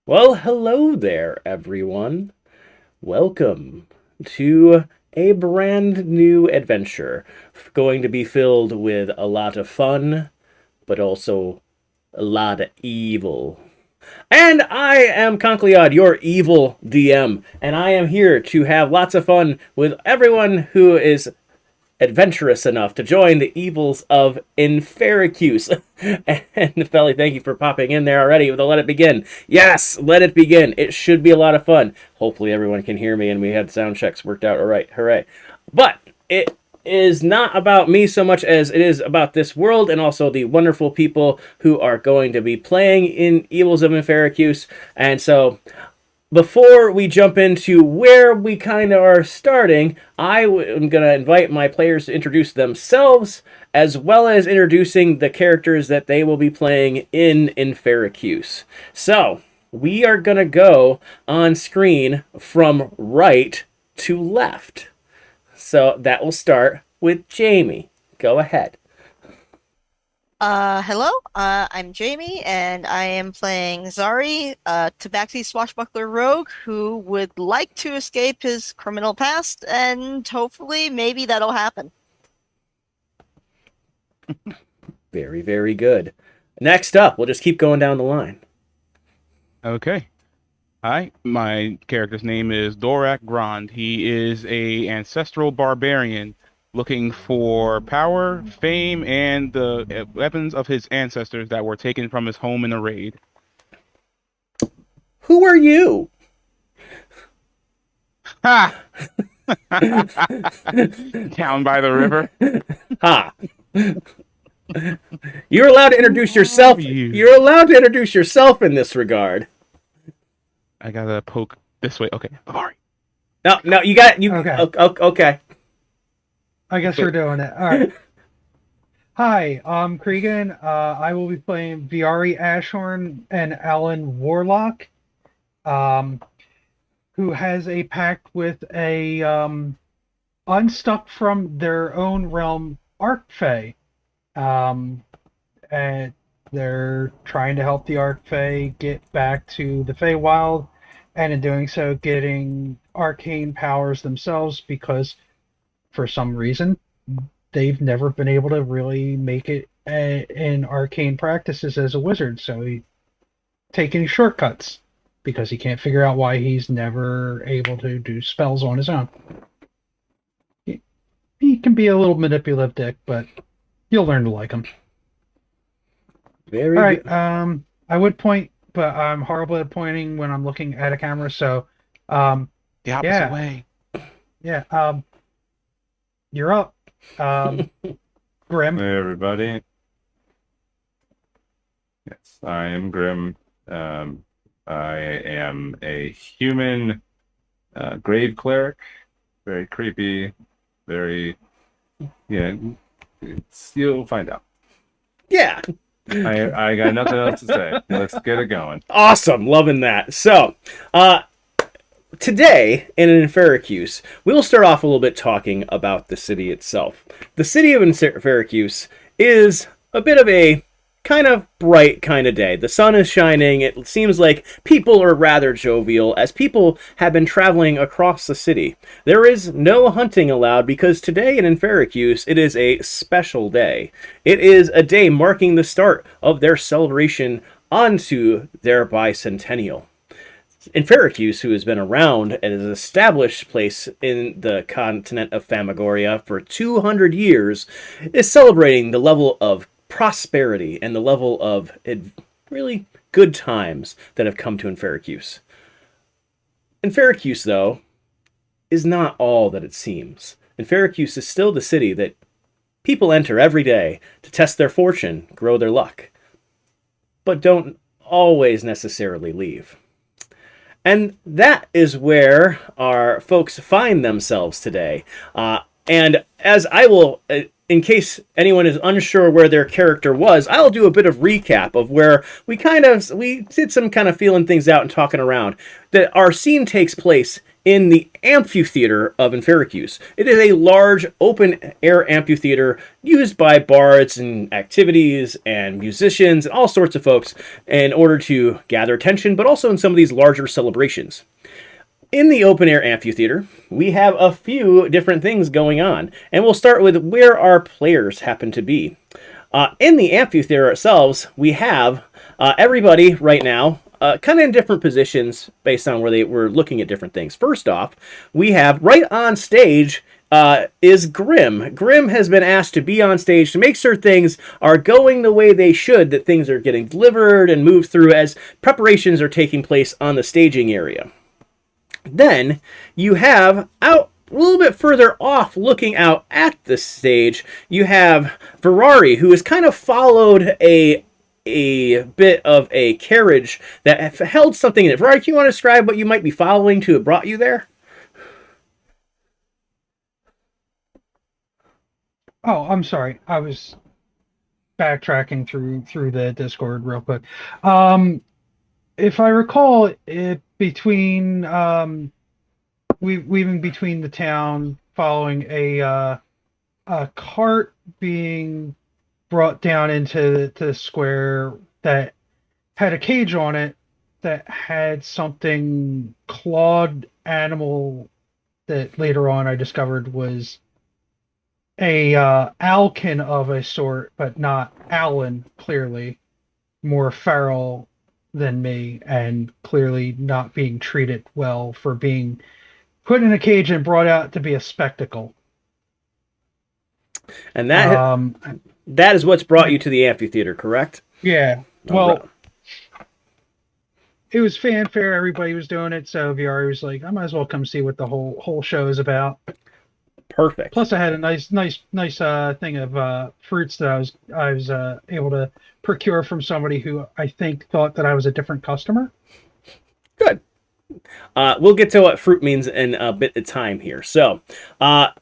Well, hello there, everyone. Welcome to a brand new adventure. Going to be filled with a lot of fun, but also a lot of evil. And I am Concleod, your evil DM, and I am here to have lots of fun with everyone who is adventurous enough to join the evils of Enferacuse. And Felly, thank you for popping in there already with a Let It Begin. Yes, let it begin. It should be a lot of fun. Hopefully everyone can hear me and we had sound checks worked out all right. Hooray. But it is not about me so much as it is about this world and also the wonderful people who are going to be playing in Evils of Enferacuse. And so before we jump into where we kind of are starting, am going to invite my players to introduce themselves as well as introducing the characters that they will be playing in Enferacuse. So, we are going to go on screen from right to left. So, that will start with Jamie. Go ahead. Hello, I'm Jamie, and I am playing Zari, a Tabaxi swashbuckler rogue who would like to escape his criminal past, and hopefully, maybe that'll happen. Very, very good. Next up, we'll just keep going down the line. Okay. Hi, my character's name is Dorak Grand. He is a ancestral barbarian looking for power, fame, and the weapons of his ancestors that were taken from his home in a raid. Who are you? Ha! Down by the river. Ha! You're allowed to introduce yourself. You're allowed to introduce yourself in this regard. I gotta poke this way. Okay, Bavari. No, you got you. Okay. Okay. I guess we're doing it. All right. Hi, I'm Cregan. I will be playing Viari Ashorn and Alan Warlock, um, who has a pact with a unstuck from their own realm Archfey. And they're trying to help the Archfey get back to the Feywild, and in doing so, getting arcane powers themselves because for some reason they've never been able to really make it in arcane practices as a wizard. So he's taking shortcuts because he can't figure out why he's never able to do spells on his own. He can be a little manipulative dick, but you'll learn to like him. Very All right. good. I would point, but I'm horrible at pointing when I'm looking at a camera. So, The opposite yeah, way. yeah. You're up, Grim. Hey everybody. Yes, I am Grim. I am a human grave cleric. Very creepy. Very, yeah. You'll find out. Yeah. I got nothing else to say. Let's get it going. Awesome. Loving that. So, today in Enferacuse, we'll start off a little bit talking about the city itself. The city of Enferacuse is a bit of a kind of bright kind of day. The sun is shining. It seems like people are rather jovial as people have been traveling across the city. There is no hunting allowed because today in Enferacuse it is a special day. It is a day marking the start of their celebration onto their bicentennial. Enferacuse, who has been around and is an established place in the continent of Famagoria for 200 years, is celebrating the level of prosperity and the level of really good times that have come to Enferacuse. Enferacuse, though, is not all that it seems. Enferacuse is still the city that people enter every day to test their fortune, grow their luck, but don't always necessarily leave. And that is where our folks find themselves today. And as I will, in case anyone is unsure where their character was, I'll do a bit of recap of where we did some kind of feeling things out and talking around. That our scene takes place in the amphitheater of Enferacuse. It is a large open-air amphitheater used by bards and activities and musicians and all sorts of folks in order to gather attention, but also in some of these larger celebrations. In the open-air amphitheater, we have a few different things going on, and we'll start with where our players happen to be. In the amphitheater itself, we have everybody right now kind of in different positions based on where they were looking at different things. First off, we have right on stage is Grim. Grim has been asked to be on stage to make sure things are going the way they should, that things are getting delivered and moved through as preparations are taking place on the staging area. Then you have out a little bit further off, looking out at the stage, you have Ferrari, who has kind of followed a bit of a carriage that held something in it. Ferrari, can you want to describe what you might be following to have brought you there? Oh, I'm sorry. I was backtracking through the Discord real quick. If I recall, it weaving between the town, following a cart being brought down into the square that had a cage on it that had something clawed animal that later on I discovered was a Alkin of a sort, but not Alan, clearly more feral than me, and clearly not being treated well for being put in a cage and brought out to be a spectacle. And that is what's brought you to the amphitheater, correct? Yeah. All Well, right. it was fanfare. Everybody was doing it, so VR was like, I might as well come see what the whole show is about. Perfect. Plus, I had a nice thing of fruits that I was able to procure from somebody who I think thought that I was a different customer. Good. We'll get to what fruit means in a bit of time here. So,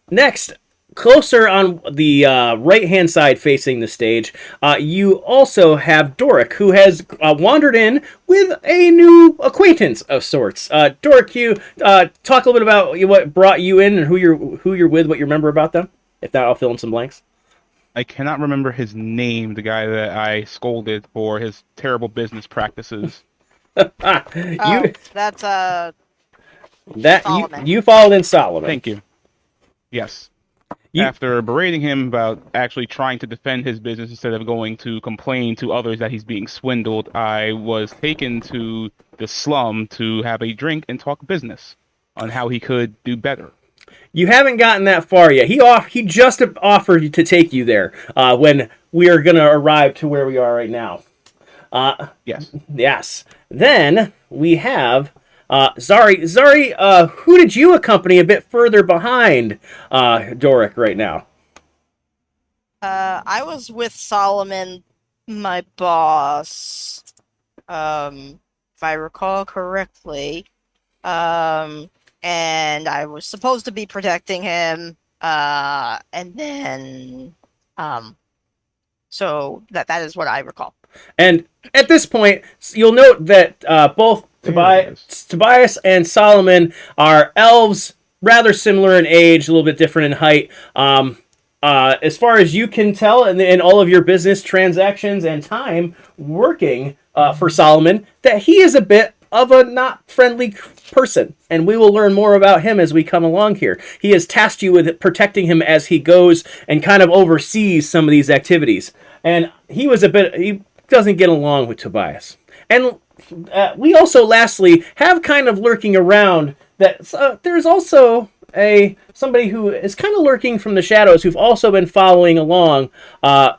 next, closer on the right-hand side facing the stage, you also have Doric, who has wandered in with a new acquaintance of sorts. Doric, you talk a little bit about what brought you in and who you're with, what you remember about them. If not, I'll fill in some blanks. I cannot remember his name, the guy that I scolded for his terrible business practices. That's Solomon. You followed in Solomon. Thank you. Yes. After berating him about actually trying to defend his business instead of going to complain to others that he's being swindled, I was taken to the slum to have a drink and talk business on how he could do better. You haven't gotten that far yet. He just offered to take you there when we are going to arrive to where we are right now. Yes. Yes. Then we have Zari. Zari, who did you accompany a bit further behind Doric right now? I was with Solomon, my boss, if I recall correctly. And I was supposed to be protecting him, and then, so that is what I recall. And at this point, you'll note that both Tobias and Solomon are elves, rather similar in age, a little bit different in height. As far as you can tell, in all of your business transactions and time working for Solomon, that he is a bit of a not friendly person, and we will learn more about him as we come along here. He has tasked you with protecting him as he goes and kind of oversees some of these activities. And he doesn't get along with Tobias. And we also, lastly, have kind of lurking around that there's also somebody who is kind of lurking from the shadows who've also been following along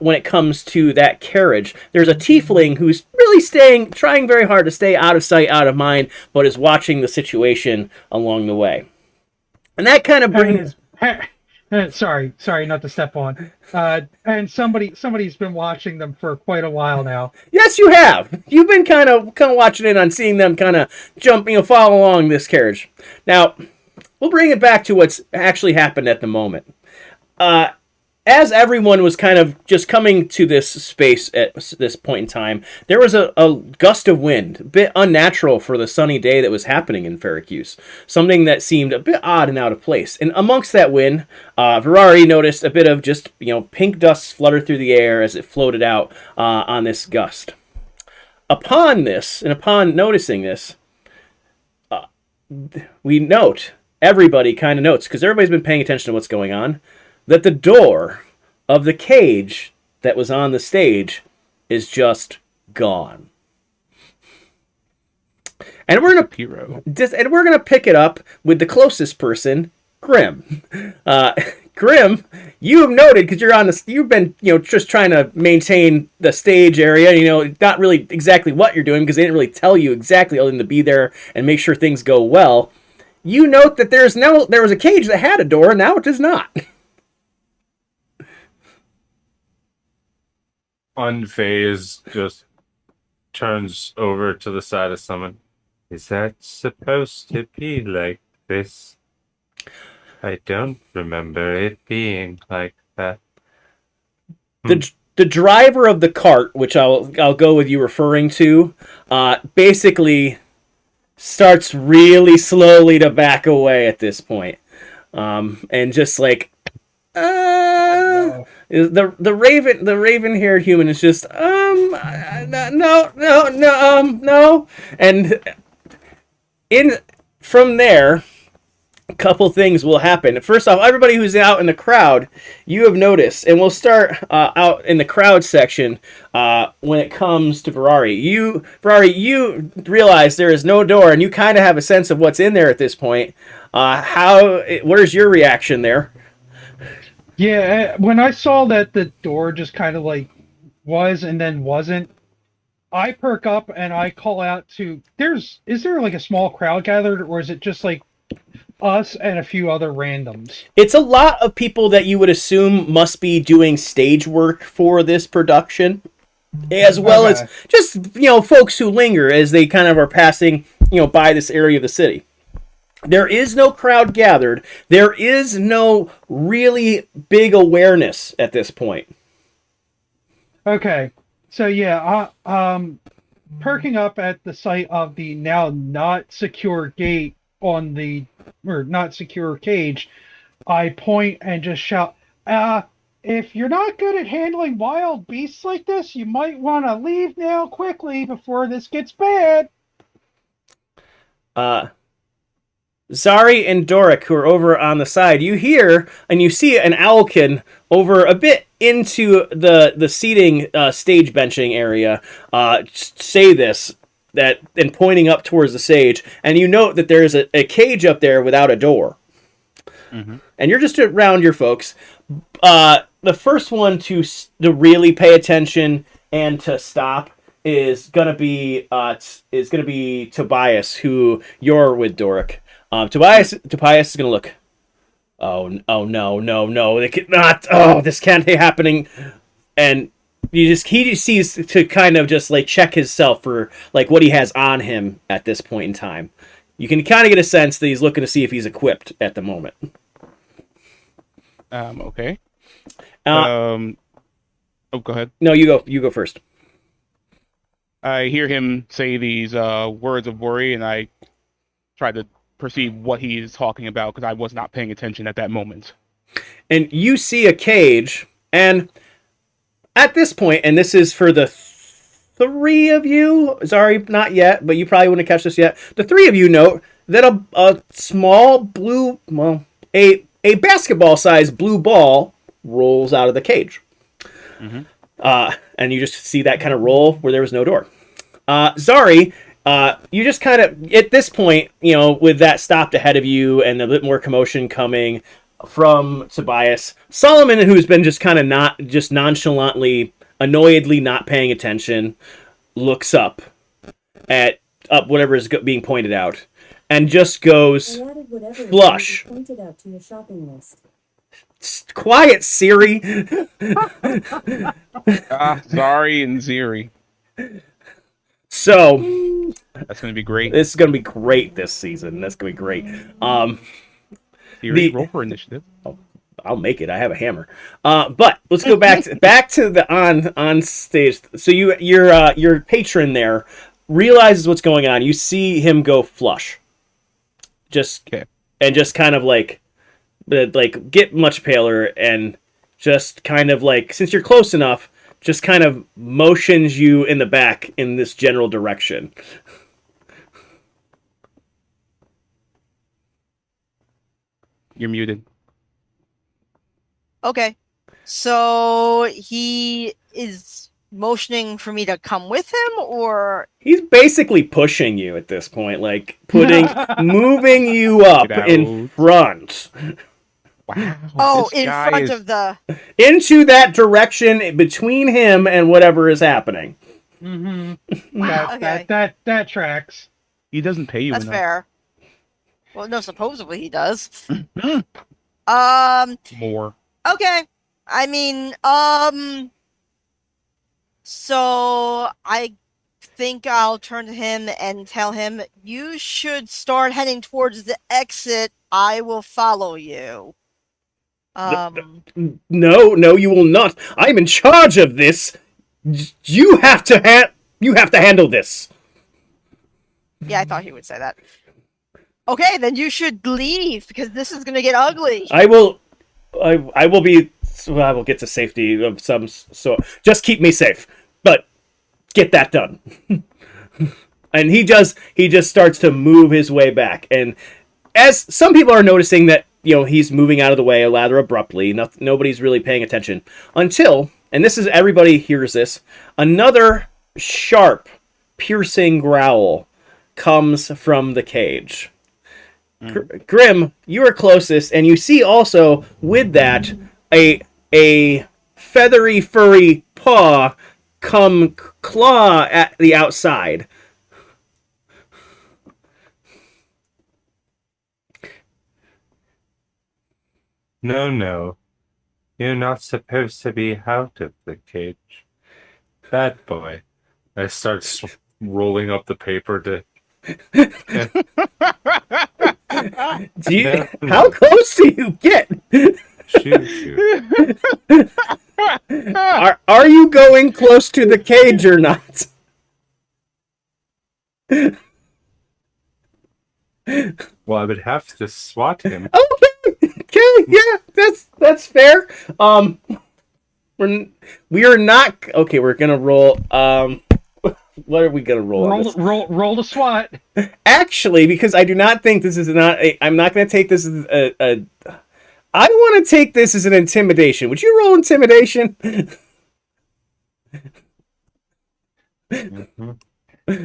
when it comes to that carriage. There's a tiefling who's really trying very hard to stay out of sight, out of mind, but is watching the situation along the way. And that kind of brings... Sorry, not to step on. And somebody's been watching them for quite a while now. Yes, you have. You've been kind of watching in on seeing them kind of follow along this carriage. Now, we'll bring it back to what's actually happened at the moment. as everyone was kind of just coming to this space at this point in time, there was a gust of wind, a bit unnatural for the sunny day that was happening in Enferacuse. Something that seemed a bit odd and out of place. And amongst that wind, Ferrari noticed a bit of just, pink dust flutter through the air as it floated out on this gust. Upon this, and upon noticing this, we note, everybody kind of notes, because everybody's been paying attention to what's going on, that the door of the cage that was on the stage is just gone. And we're gonna pick it up with the closest person, Grim. Grim, you have noted, because you've been just trying to maintain the stage area. Not really exactly what you're doing because they didn't really tell you exactly, other than to be there and make sure things go well. You note that there was a cage that had a door, and now it does not. Unfazed, just turns over to the side of someone. Is that supposed to be like this? I don't remember it being like that. The driver of the cart, which I'll go with you referring to, basically starts really slowly to back away at this point, and just like No. the raven-haired human is just no, and from there, a couple things will happen. First off, everybody who's out in the crowd, you have noticed, and we'll start out in the crowd section when it comes to Ferrari. You realize there is no door, and you kind of have a sense of what's in there at this point. Where's your reaction there? Yeah, when I saw that the door just kind of like was and then wasn't, I perk up and I call out to, is there like a small crowd gathered, or is it just like us and a few other randoms? It's a lot of people that you would assume must be doing stage work for this production, as well as just folks who linger as they kind of are passing by this area of the city. There is no crowd gathered. There is no really big awareness at this point. Okay, so yeah, perking up at the sight of the now not secure gate on the, or not secure cage, I point and just shout, if you're not good at handling wild beasts like this, you might want to leave now quickly before this gets bad. Zari and Doric, who are over on the side, you hear and you see an owlkin over a bit into the seating stage benching area say this, and pointing up towards the stage, and you note that there's a cage up there without a door. Mm-hmm. And you're just around your folks. The first one to really pay attention and to stop is gonna be Tobias, who you're with, Doric. Tobias is gonna look. Oh no! They cannot. Oh, this can't be happening. And he just sees to kind of just like check himself for like what he has on him at this point in time. You can kind of get a sense that he's looking to see if he's equipped at the moment. Okay. Oh, go ahead. No, you go first. I hear him say these words of worry, and I try to perceive what he is talking about because I was not paying attention at that moment. And you see a cage, and at this point, and this is for the three of you, sorry, not yet, but you probably wouldn't catch this yet. The three of you note that a small blue, a basketball-sized blue ball rolls out of the cage. Mm-hmm. And you just see that kind of roll where there was no door. Zari, you just kind of, at this point, with that stopped ahead of you and a bit more commotion coming from Tobias, Solomon, who's been just kind of nonchalantly, annoyedly not paying attention, looks up at whatever is being pointed out and just goes flush. Pointed out to your shopping list. Quiet, Siri. Zari and Ziri. So that's going to be great. This is going to be great this season. That's going to be great. Siri, roll for initiative. I'll make it. I have a hammer. But let's go back to the on stage. So your patron there realizes what's going on. You see him go flush. Just Okay. and just kind of like get much paler and just kind of like, since you're close enough, just kind of motions you in the back in this general direction. You're muted. Okay. So he is motioning for me to come with him, or He's basically pushing you at this point, like moving you up Get in out. front oh, This in guy front is- of the. into that direction between him and whatever is happening. Mm-hmm. Okay. That tracks. He doesn't pay you That's enough. fair. Well, no, supposedly he does. Um. More. Okay. I mean, so I think I'll turn to him and tell him, you should start heading towards the exit. I will follow you. No, you will not. I'm in charge of this. You have to handle this. Yeah, I thought he would say that. Okay, then you should leave because this is gonna get ugly. I will get to safety of some sort. Just keep me safe, but get that done. And he just starts to move his way back, and as some people are noticing that, he's moving out of the way rather abruptly. Nobody's really paying attention until, and this is, everybody hears this, another sharp, piercing growl comes from the cage. Grim, you are closest, and you see also with that a feathery, furry paw come claw at the outside. No. You're not supposed to be out of the cage. Bad boy. I start rolling up the paper to. Do how close do you get? Shoot. Are you going close to the cage or not? Well, I would have to swat him. Okay, yeah, that's fair. We are not okay. We're gonna roll. What are we gonna roll? Roll the SWAT. Actually, because I do not think this is I'm not gonna take this as a. I want to take this as an intimidation. Would you roll intimidation?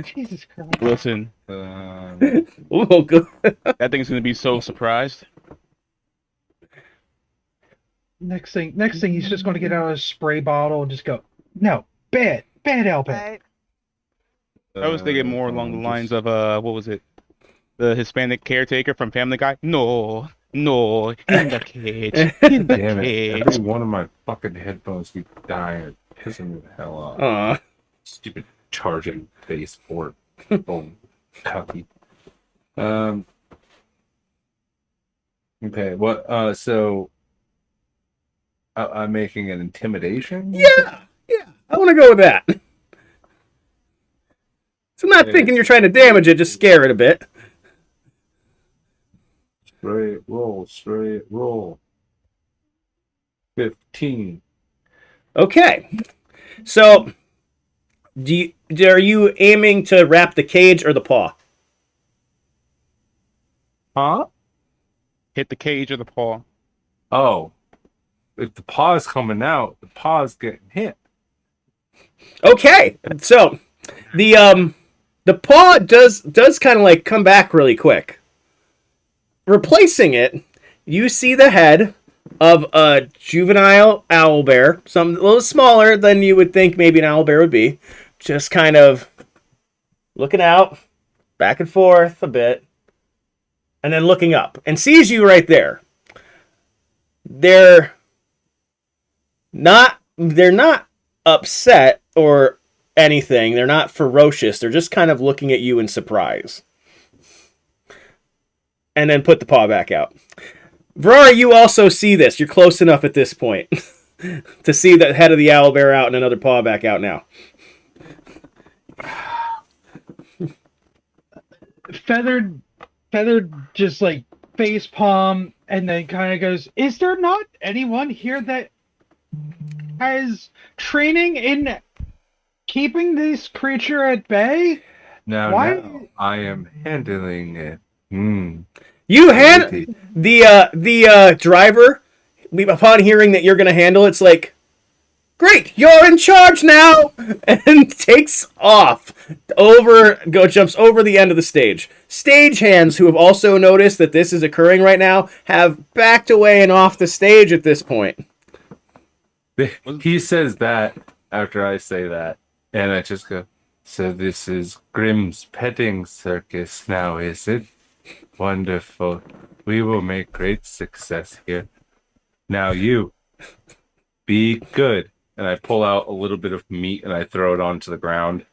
Jesus Christ. Listen, Oh, good. that thing's gonna be so surprised. Next thing, he's just going to get out his spray bottle and just go, no, bad helping. Right. I was thinking more along the lines of what was it? The Hispanic caretaker from Family Guy? No, in the cage. In the Damn it. cage. Every one of my fucking headphones keep dying and pissing me the hell off. Aw. Stupid charging base port. Oh, cocky. Okay, what, so I'm making an intimidation? Yeah, I want to go with that. So I'm not thinking you're trying to damage it, just scare it a bit. Straight roll. 15. Okay. So, are you aiming to wrap the cage or the paw? Huh? Hit the cage or the paw. Oh. If the paw's coming out, the paw's getting hit. Okay. So, the paw does kind of like come back really quick. Replacing it, you see the head of a juvenile owlbear, some a little smaller than you would think maybe an owlbear would be, just kind of looking out, back and forth a bit, and then looking up and sees you right there. They're not upset or anything. They're not ferocious. They're just kind of looking at you in surprise. And then put the paw back out. Verara, you also see this. You're close enough at this point to see the head of the owlbear out and another paw back out now. Feathered just like face palm and then kind of goes, "Is there not anyone here that has training in keeping this creature at bay? Now, I am handling it. You hand Lady. the driver, upon hearing that you're going to handle it, it's like, great, you're in charge now, and takes off. Jumps over the end of the stage. Stagehands, who have also noticed that this is occurring right now, have backed away and off the stage at this point. He says that after I say that, and I just go, so this is Grimm's petting circus now, is it? Wonderful. We will make great success here. Now you, be good. And I pull out a little bit of meat and I throw it onto the ground.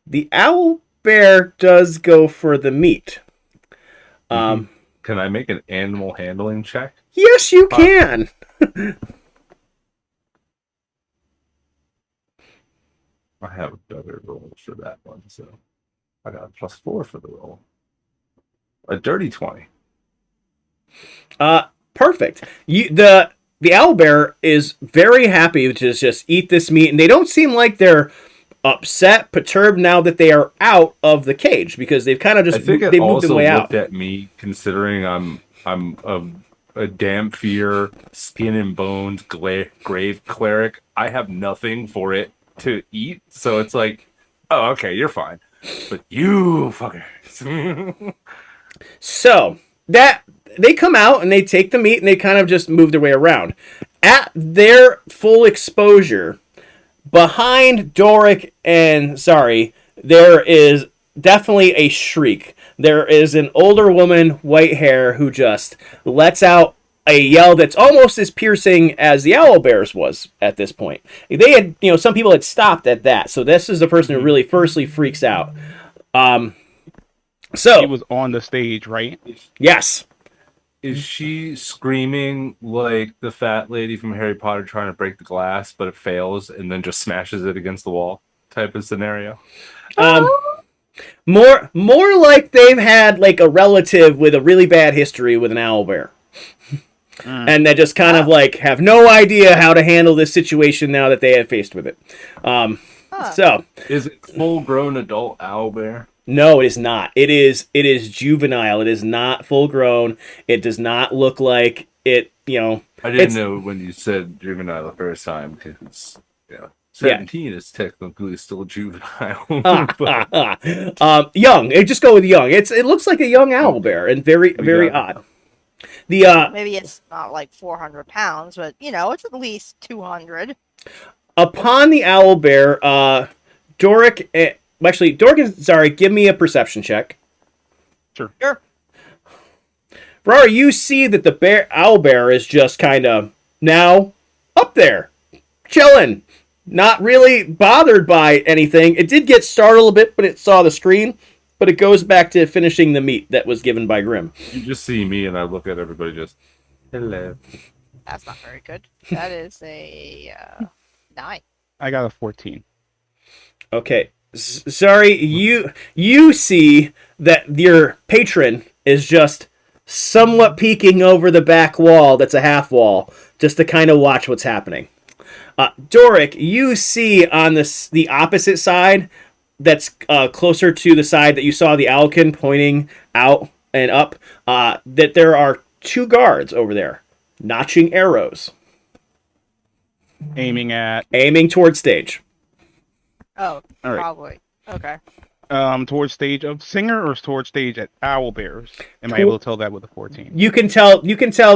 The owl bear does go for the meat. Can I make an animal handling check? Yes, you can. I have better rolls for that one, so I got a +4 for the roll. A dirty 20. Perfect. The owlbear is very happy to just eat this meat, and they don't seem like they're upset, perturbed now that they are out of the cage because they've kind of just I think it they moved also their way looked out. at me, considering I'm a Dampier, skin and bones grave cleric. I have nothing for it to eat, so it's like, oh, okay, you're fine, but you fuckers. So that they come out and they take the meat and they kind of just move their way around. At their full exposure, behind Doric and Zari, there is definitely a shriek. There is an older woman, white hair, who just lets out a yell that's almost as piercing as the owlbear's was at this point. They had, some people had stopped at that, so this is the person who really firstly freaks out. He was on the stage, right? Yes. Is she screaming like the fat lady from Harry Potter trying to break the glass, but it fails and then just smashes it against the wall type of scenario? More like they've had like a relative with a really bad history with an owlbear. And they just kind of like have no idea how to handle this situation now that they have faced with it. So Is it full-grown adult owlbear? no, it is not. It is juvenile. It is not full grown. It does not look like it. I didn't know when you said juvenile the first time because 17 is technically still juvenile. Young. Just go with young. It looks like a young owlbear and very odd. Maybe it's not like 400 pounds, but it's at least 200. Upon the owlbear, Doric. Doric and Zari, give me a perception check. Sure. Verara, you see that the owlbear is just kind of now up there, chilling, not really bothered by anything. It did get startled a bit, but it saw the screen. But it goes back to finishing the meat that was given by Grimm. You just see me and I look at everybody just, hello. That's not very good. That is a 9. I got a 14. Okay. Sorry, you see that your patron is just somewhat peeking over the back wall that's a half wall, just to kind of watch what's happening. Doric, you see on the opposite side that's closer to the side that you saw the Owlkin pointing out and up, that there are 2 guards over there, notching arrows. Aiming towards stage. Oh, All right. probably. Okay. Towards stage of Singer or towards stage at Owlbears? Am I able to tell that with a 14? You can tell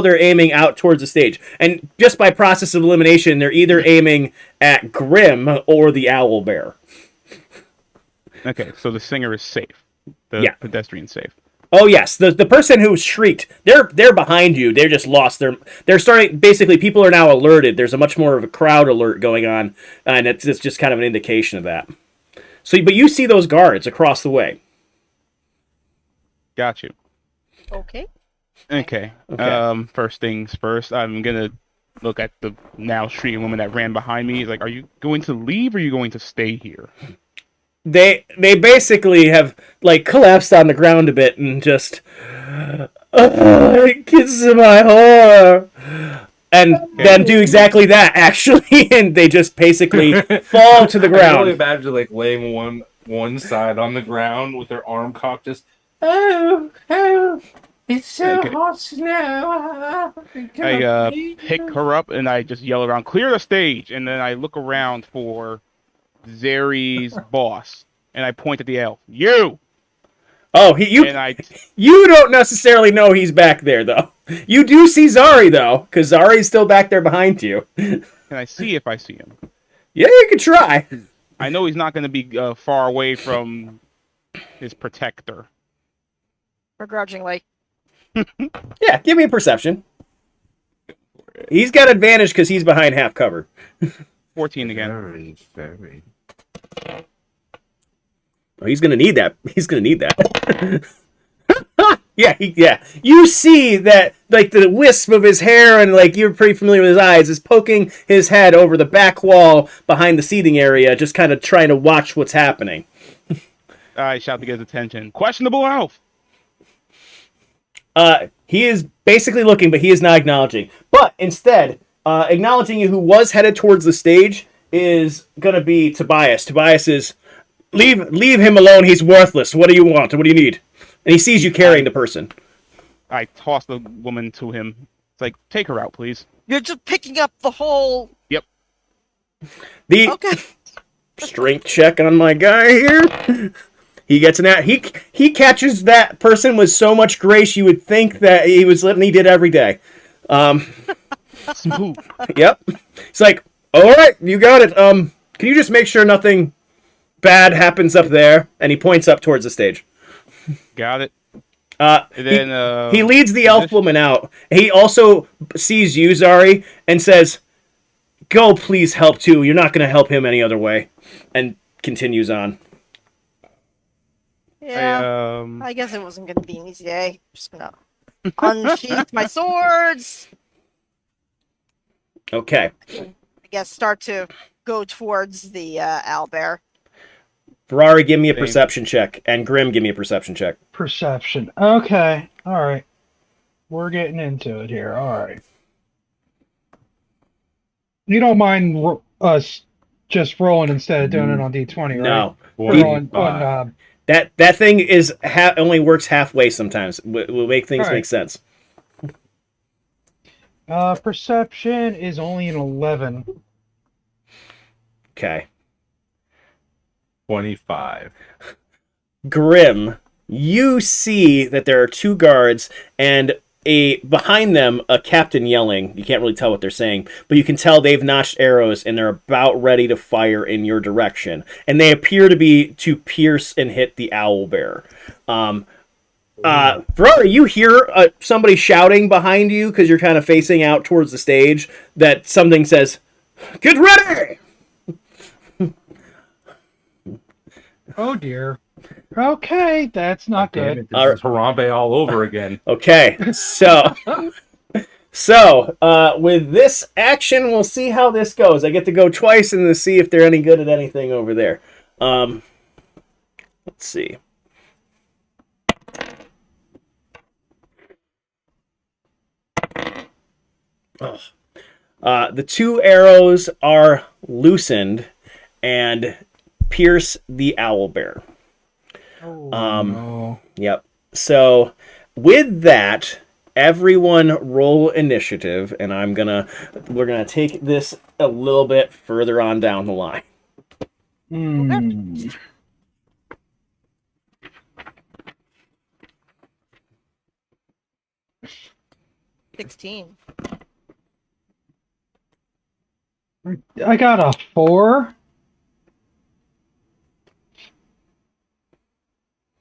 they're aiming out towards the stage. And just by process of elimination, they're either aiming at Grimm or the Owlbear. Okay, so the Singer is safe. The pedestrian's safe. Oh yes, the person who shrieked, they're behind you. They're just lost. They're starting. Basically, people are now alerted. There's a much more of a crowd alert going on, and it's just kind of an indication of that. So, but you see those guards across the way. Got you. Okay. Okay. Okay. First things first, I'm gonna look at the now shrieking woman that ran behind me. He's like, are you going to leave or are you going to stay here? They basically have like collapsed on the ground a bit and just kiss my whore, and then do exactly that actually, and they just basically fall to the I can only ground. imagine like laying one side on the ground with their arm cocked, just oh, it's so Okay. hot now. I'm I gonna pick freeze. her up and I just yell around, clear the stage, and then I look around for Zeri's boss, and I point at the elf. You! Oh, And I you don't necessarily know he's back there though. You do see Zari though, because Zari's still back there behind you. can I see if I see him? Yeah, you could try. I know he's not going to be far away from his protector. Begrudgingly. Yeah, give me a perception. He's got advantage because he's behind half cover. 14 again. Very. Oh, he's gonna need that. He's gonna need that. Yeah. You see that, like the wisp of his hair, and like you're pretty familiar with his eyes, is poking his head over the back wall behind the seating area, just kind of trying to watch what's happening. I shout to get his attention. Questionable elf! He is basically looking, but he is not acknowledging. But instead, acknowledging you, who was headed towards the stage, is gonna be Tobias. Tobias is leave him alone. He's worthless. What do you want? What do you need? And he sees you carrying the person. I toss the woman to him. It's like, take her out, please. You're just picking up the whole. Yep. The Okay. strength check on my guy here. He gets an at he catches that person with so much grace you would think that he did every day. Smooth. Yep. It's like, all right, you got it. Can you just make sure nothing bad happens up there? And he points up towards the stage. Got it. And then he leads the elf woman out. He also sees you, Zari, and says, "Go, please help too. You're not going to help him any other way." And continues on. Yeah. I guess it wasn't going to be an easy day. Just gonna unsheath my swords. Okay. I guess start to go towards the owlbear. Ferrari, give me a perception check. And Grim, give me a perception check. Perception. Okay. All right. We're getting into it here. All right. You don't mind us just rolling instead of doing it on D20, right? No. That thing is only works halfway sometimes. We'll make things make sense. Perception is only an 11. Okay. 25. Grim, you see that there are two guards and behind them a captain yelling. You can't really tell what they're saying, but you can tell they've notched arrows and they're about ready to fire in your direction. And they appear to pierce and hit the owlbear. Ferrari, you hear somebody shouting behind you because you're kind of facing out towards the stage that something says, "Get ready!" Oh dear. Okay, that's not good. It, this is Harambe all over again. Okay, so with this action, we'll see how this goes. I get to go twice and to see if they're any good at anything over there. Let's see. The two arrows are loosened and pierce the owlbear. No. Yep. So with that, everyone roll initiative, and we're gonna take this a little bit further on down the line. 16. I got a 4.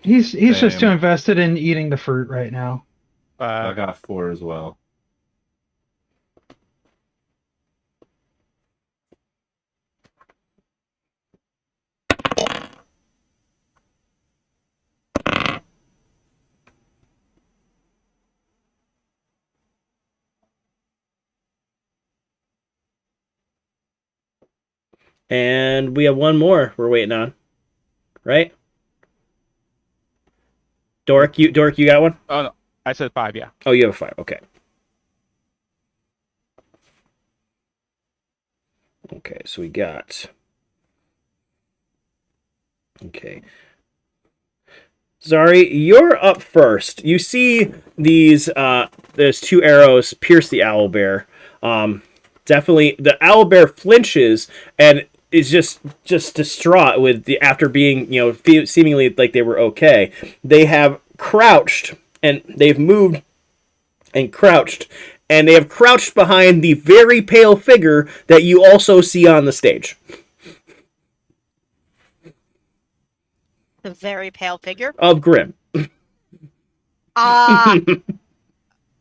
He's just too invested in eating the fruit right now. I got 4 as well. And we have one more we're waiting on, right? Dork, you got one? Oh no, I said 5. Yeah. Oh, you have a 5. Okay. Okay, so we got. Okay. Zari, you're up first. You see those 2 arrows pierce the owlbear. Definitely, the owlbear flinches and is just distraught with the after being seemingly like they were okay. They have crouched and they've moved and crouched, and they have crouched behind the very pale figure that you also see on the stage. The very pale figure. Of Grim. Ah,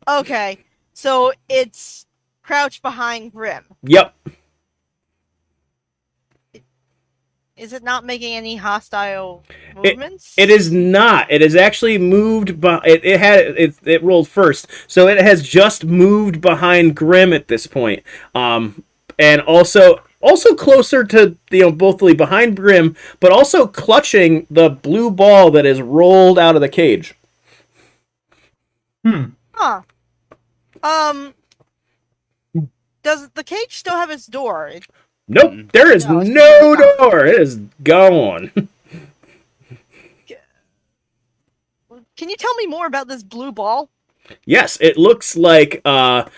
okay. So it's crouched behind Grim. Yep. Is it not making any hostile movements? It is not. It has actually moved. It rolled first, so it has just moved behind Grim at this point. And also closer to bothly behind Grim, but also clutching the blue ball that is rolled out of the cage. Huh. Does the cage still have its door? Nope, there is No, it's no completely gone. door. It is gone. Can you tell me more about this blue ball? Yes, it looks like a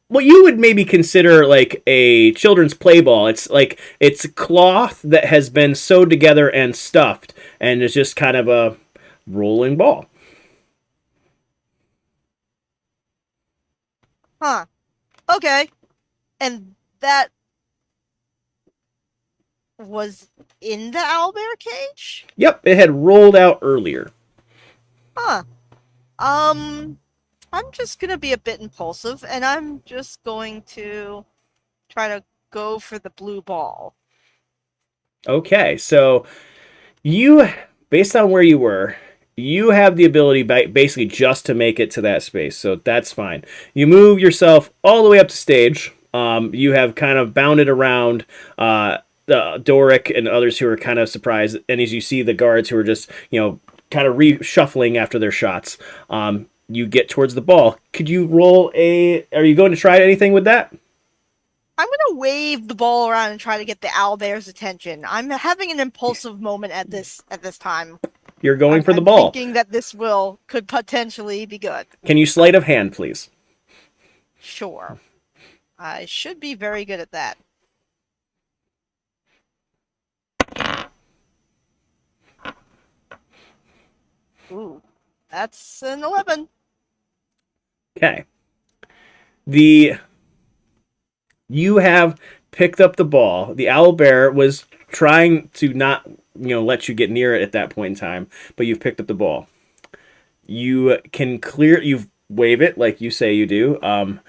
what you would maybe consider like a children's play ball. It's cloth that has been sewed together and stuffed, and it's just kind of a rolling ball. Huh. Okay. And that was in the owlbear cage? Yep, it had rolled out earlier. Huh. I'm just gonna be a bit impulsive, and I'm just going to try to go for the blue ball. Okay, so you, based on where you were, you have the ability basically just to make it to that space, so that's fine. You move yourself all the way up to stage. You have kind of bounded around Doric and others who are kind of surprised, and as you see the guards who are just kind of reshuffling after their shots, you get towards the ball. Could you roll a? Are you going to try anything with that? I'm gonna wave the ball around and try to get the owlbear's attention. I'm having an impulsive moment at this time. You're going for the I'm ball. thinking that this could potentially be good. Can you sleight of hand, please? Sure. I should be very good at that. Ooh, that's an 11. Okay. You have picked up the ball. The owlbear was trying to not, let you get near it at that point in time, but you've picked up the ball. You wave it like you say you do.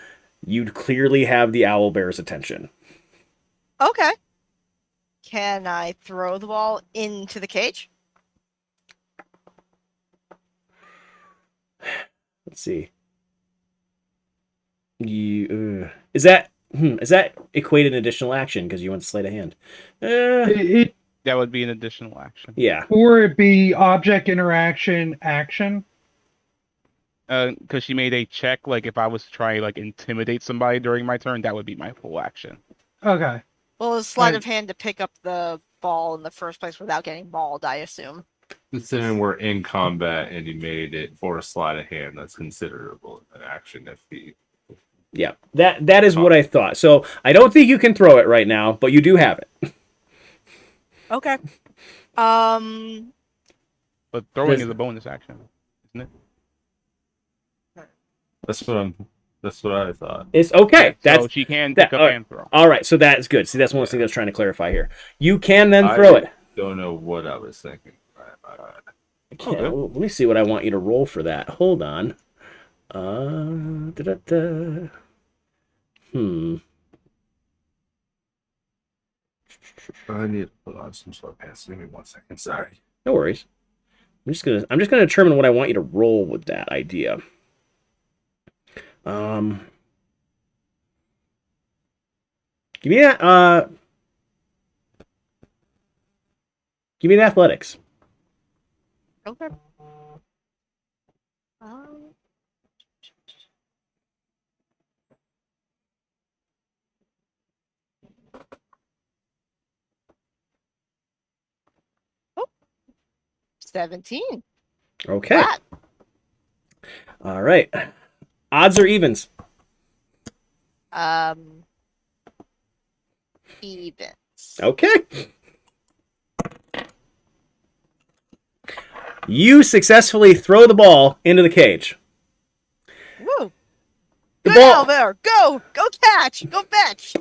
You'd clearly have the owlbear's attention. Okay. Can I throw the ball into the cage? Let's see. Is that equate an additional action because you want to sleight of hand? That would be an additional action. Yeah. Or it be object interaction action. Because she made a check, like if I was to try like intimidate somebody during my turn, that would be my full action. Okay. Well, it's sleight of hand to pick up the ball in the first place without getting mauled, I assume. Considering we're in combat and you made it for a sleight of hand, that's considerable an action if he. Yeah, that is what I thought. So I don't think you can throw it right now, but you do have it. Okay. But throwing is a bonus action, isn't it? That's what I thought. It's okay. So she can pick up and throw. All right, so that's good. See, that's one of the things I was trying to clarify here. You can then throw it. Don't know what I was thinking. I can't, Let me see what I want you to roll for that. Hold on. I need to put on some sweatpants. Give me 1 second. Sorry. No worries. I'm just gonna determine what I want you to roll with that idea. Give me that. Give me an athletics. Okay. Um, 17. Okay. Flat. All right. Odds or evens? Um, evens. Okay. You successfully throw the ball into the cage. Woo! The Good ball. Owlbear! Go! Go catch! Go fetch!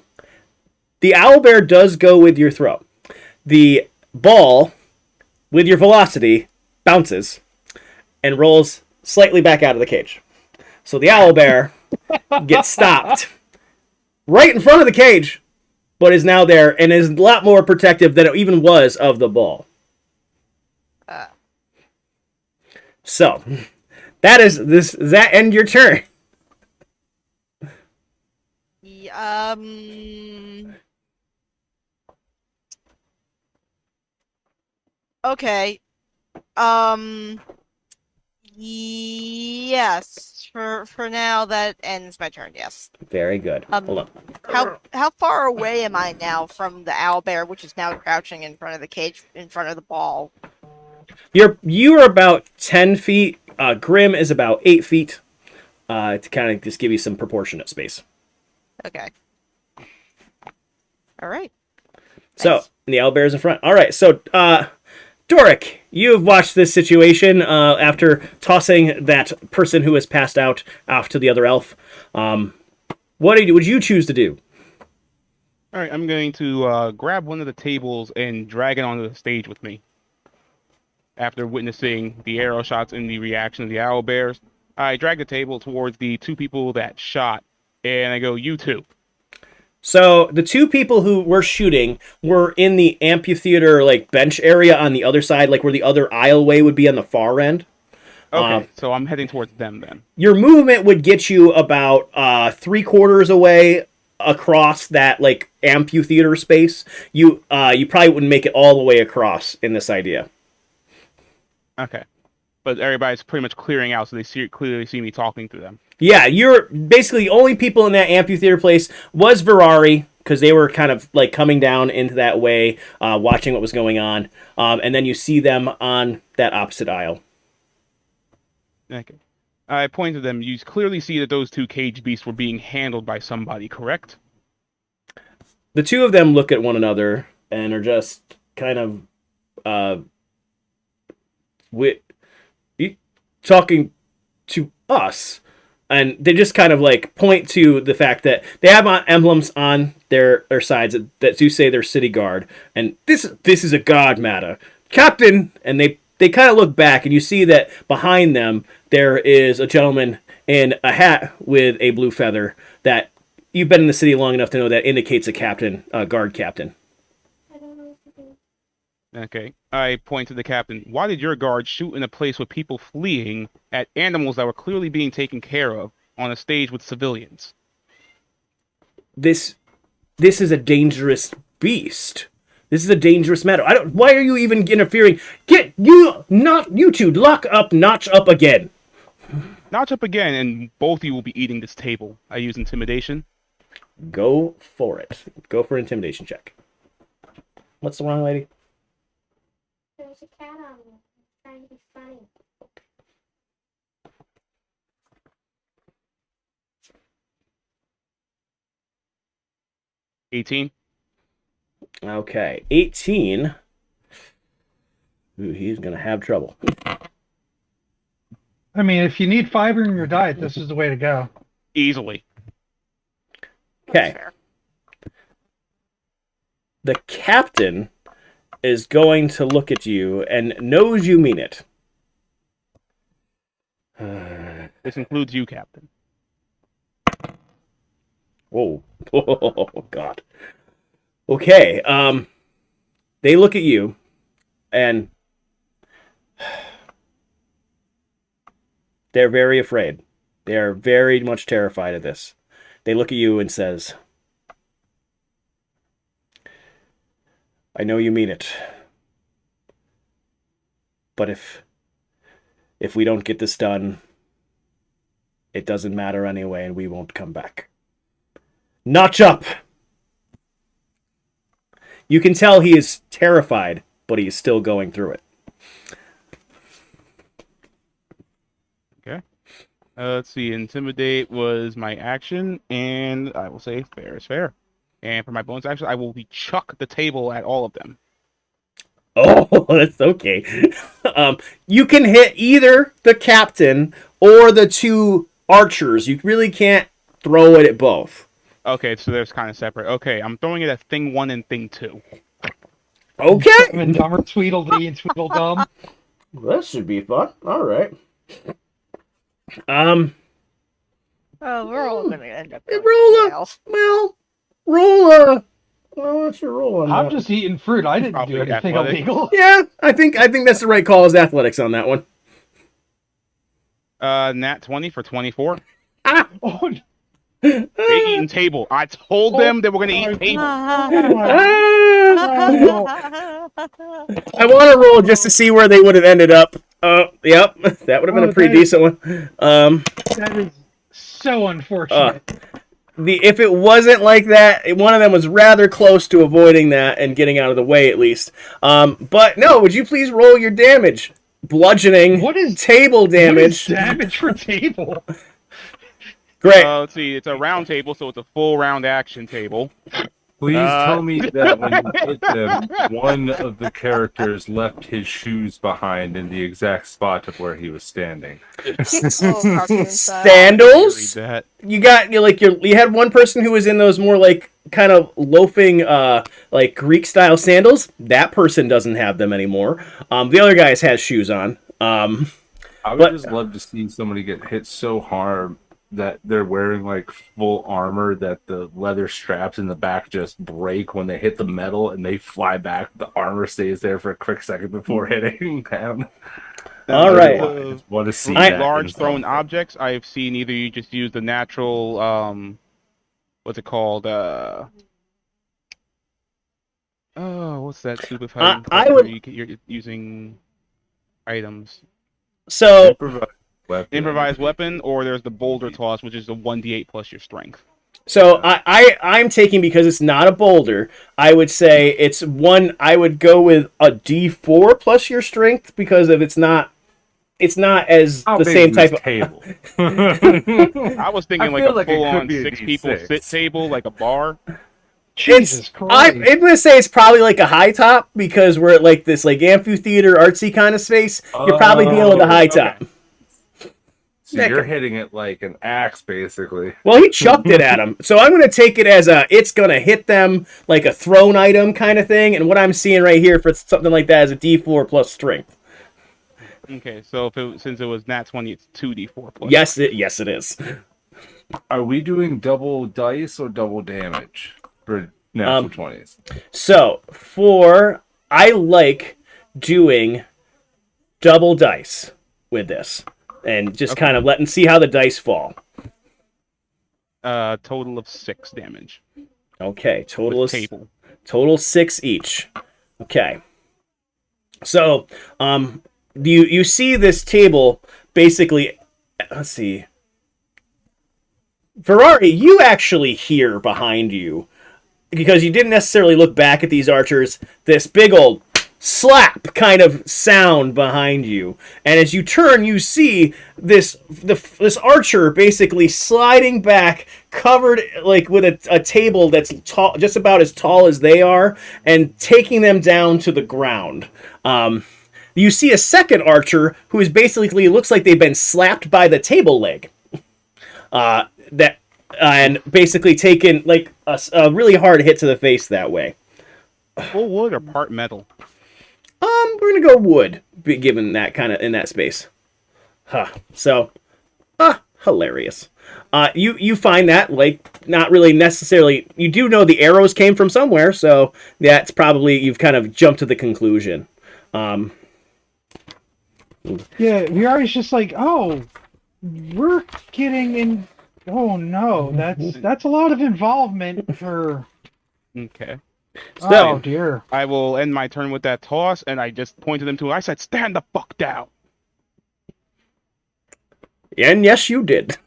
The owlbear does go with your throw. The ball, with your velocity, bounces and rolls slightly back out of the cage. So the owlbear gets stopped right in front of the cage, but is now there and is a lot more protective than it even was of the ball. Uh, So that is this. Does that end your turn? Okay. Yes. For now, that ends my turn. Yes. Very good. Hold on. How far away am I now from the owlbear, which is now crouching in front of the cage, in front of the ball? You're about 10 feet. Grim is about 8 feet. To kind of just give you some proportionate space. Okay. All right. So Nice. the owlbear is in front. All right. So Doric, you've watched this situation after tossing that person who has passed out off to the other elf. What would you choose to do? All right, I'm going to grab one of the tables and drag it onto the stage with me. After witnessing the arrow shots and the reaction of the owl bears, I drag the table towards the two people that shot, and I go, "You two." So the two people who were shooting were in the amphitheater like bench area on the other side, like where the other aisleway would be on the far end. Okay, so I'm heading towards them then. Your movement would get you about 3/4 away across that like amphitheater space. You probably wouldn't make it all the way across in this idea. Okay, but everybody's pretty much clearing out, so they clearly see me talking to them. Yeah, you're basically the only people in that amphitheater place was Virari because they were kind of like coming down into that way, watching what was going on, and then you see them on that opposite aisle. Okay. I point to them. You clearly see that those two cage beasts were being handled by somebody, correct? The two of them look at one another and are just kind of uh, talking to us, and they just kind of like point to the fact that they have emblems on their sides that do say they're city guard, and this is a god matter, Captain. And they kind of look back, and you see that behind them there is a gentleman in a hat with a blue feather that you've been in the city long enough to know that indicates a captain, a guard captain. I don't know what to do. Okay. I point to the captain. Why did your guard shoot in a place with people fleeing at animals that were clearly being taken care of on a stage with civilians? This is a dangerous beast. This is a dangerous matter. I don't. Why are you even interfering? Get you not you two lock up, notch up again. Notch up again, and both of you will be eating this table. I use intimidation. Go for it. Go for an intimidation check. What's the wrong lady? There's a cat on me. It's trying to be funny. 18. Okay, 18. Ooh, he's gonna have trouble. I mean, if you need fiber in your diet, this is the way to go. Easily. Okay, Fair. the captain is going to look at you and knows you mean it. This includes you, Captain. Whoa. Oh, God. Okay. They look at you, and they're very afraid. They are very much terrified of this. They look at you and says, "I know you mean it. But if we don't get this done, it doesn't matter anyway, and we won't come back. Notch up! You can tell he is terrified, but he is still going through it. Okay. Let's see. Intimidate was my action, and I will say fair is fair. And for my bonus action, I will chuck the table at all of them. Oh, that's okay. You can hit either the captain or the two archers. You really can't throw it at both. Okay, so there's kind of separate. Okay, I'm throwing it at Thing 1 and Thing 2. Okay. Dumb and Dumber, Tweedledee, and Tweedledum. That should be fun. All right. Oh, we're all gonna end up going Roll to jail. what's your roll on I'm that? just eating fruit. I didn't Probably do anything athletic. illegal. Yeah, I think that's the right call as athletics on that one. Nat 20 for 24. Oh, They eating table. I told them they were gonna eat table. I want to roll just to see where they would have ended up. Yep, that would have been a pretty decent one. that is so unfortunate. If it wasn't like that, one of them was rather close to avoiding that and getting out of the way at least. But no, would you please roll your damage? Bludgeoning. What is table damage? What is damage for table? Great. Let's see. It's a round table, so it's a full round action table. Please tell me that when you hit them, one of the characters left his shoes behind in the exact spot of where he was standing. Oh, cartoon style. Sandals. Read that. You had one person who was in those more like kind of loafing like Greek style sandals. That person doesn't have them anymore. The other guy has shoes on. I would just love to see somebody get hit so hard that they're wearing like full armor that the leather straps in the back just break when they hit the metal and they fly back. The armor stays there for a quick second before hitting them. All right. I just want to see For that large in thrown something. objects, I've seen either you just use the natural, what's it called? What's that stupid fighting I part would- where you're using items? So Improvised weapon, or there's the boulder toss, which is a 1d8 plus your strength. So I'm taking, because it's not a boulder, I would say it's one. I would go with a D4 plus your strength, because if it's not as How the big same is type this of table. I was thinking I like feel a like it full-on could be a 6 people D6. sit table, like a bar. Jesus Christ. I'm gonna say it's probably like a high top, because we're at like this like amphitheater artsy kind of space. You're probably dealing with a high top. Okay. So you're hitting it like an axe, basically. Well, he chucked it at him, so I'm gonna take it as it's gonna hit them like a thrown item kind of thing. And what I'm seeing right here for something like that is a D4 plus strength. Okay, so since it was nat 20, it's 2d4 plus. Yes, it is. Are we doing double dice or double damage for natural 20s? So I like doing double dice with this, and just kind of see how the dice fall. Total of 6 damage. Okay, With table. total 6 each. Okay. So, you see this table basically. Let's see. Ferrari, you actually hear behind you, because you didn't necessarily look back at these archers, this big old slap kind of sound behind you. And as you turn, you see this archer basically sliding back, covered like with a table that's tall, just about as tall as they are, and taking them down to the ground. You see a second archer who is basically, looks like they've been slapped by the table leg. And basically taken like a really hard hit to the face that way. Full wood or part metal? We're gonna go wood, given that kind of in that space. So, hilarious. You find that like not really necessarily. You do know the arrows came from somewhere, so that's probably you've kind of jumped to the conclusion. Yeah, Viari's just like, oh, we're getting in. Oh no, that's a lot of involvement for. Okay. Oh So, dear. I will end my turn with that toss, and I just pointed them to. I said, "Stand the fuck down." and yes, you did.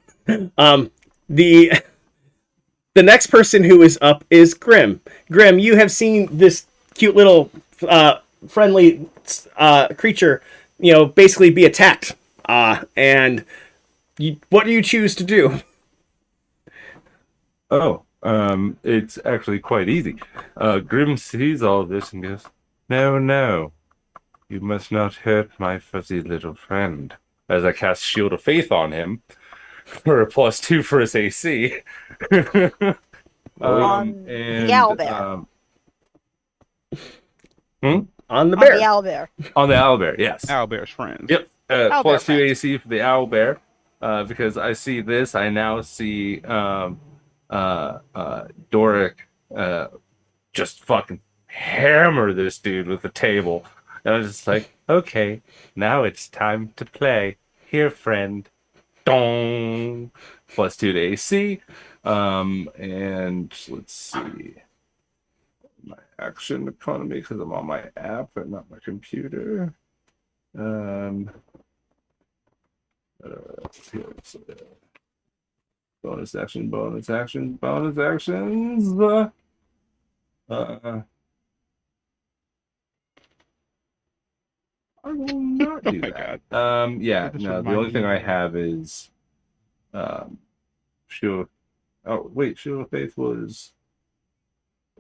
Um, the the next person who is up is Grim. Grim, you have seen this cute little friendly creature, basically be attacked. And what do you choose to do? Oh, it's actually quite easy. Grim sees all this and goes, "No, no, you must not hurt my fuzzy little friend." As I cast Shield of Faith on him for a +2 for his AC. On the And owlbear. On the On the bear. owlbear. on the owlbear, yes. Owlbear's friends. Yep, Owlbear +2 friend. AC for the owlbear. Because I see this, I now see Doric just fucking hammer this dude with the table. And I was just like, okay, now it's time to play. Here, friend. Dong. +2 to AC. And let's see. My action economy, because I'm on my app and not my computer. Um, here's, bonus action, bonus action, bonus actions. I will not Oh do my that. god. Yeah, This no, the reminds only thing me I of- have is Shield. Oh, wait, Shield of Faith was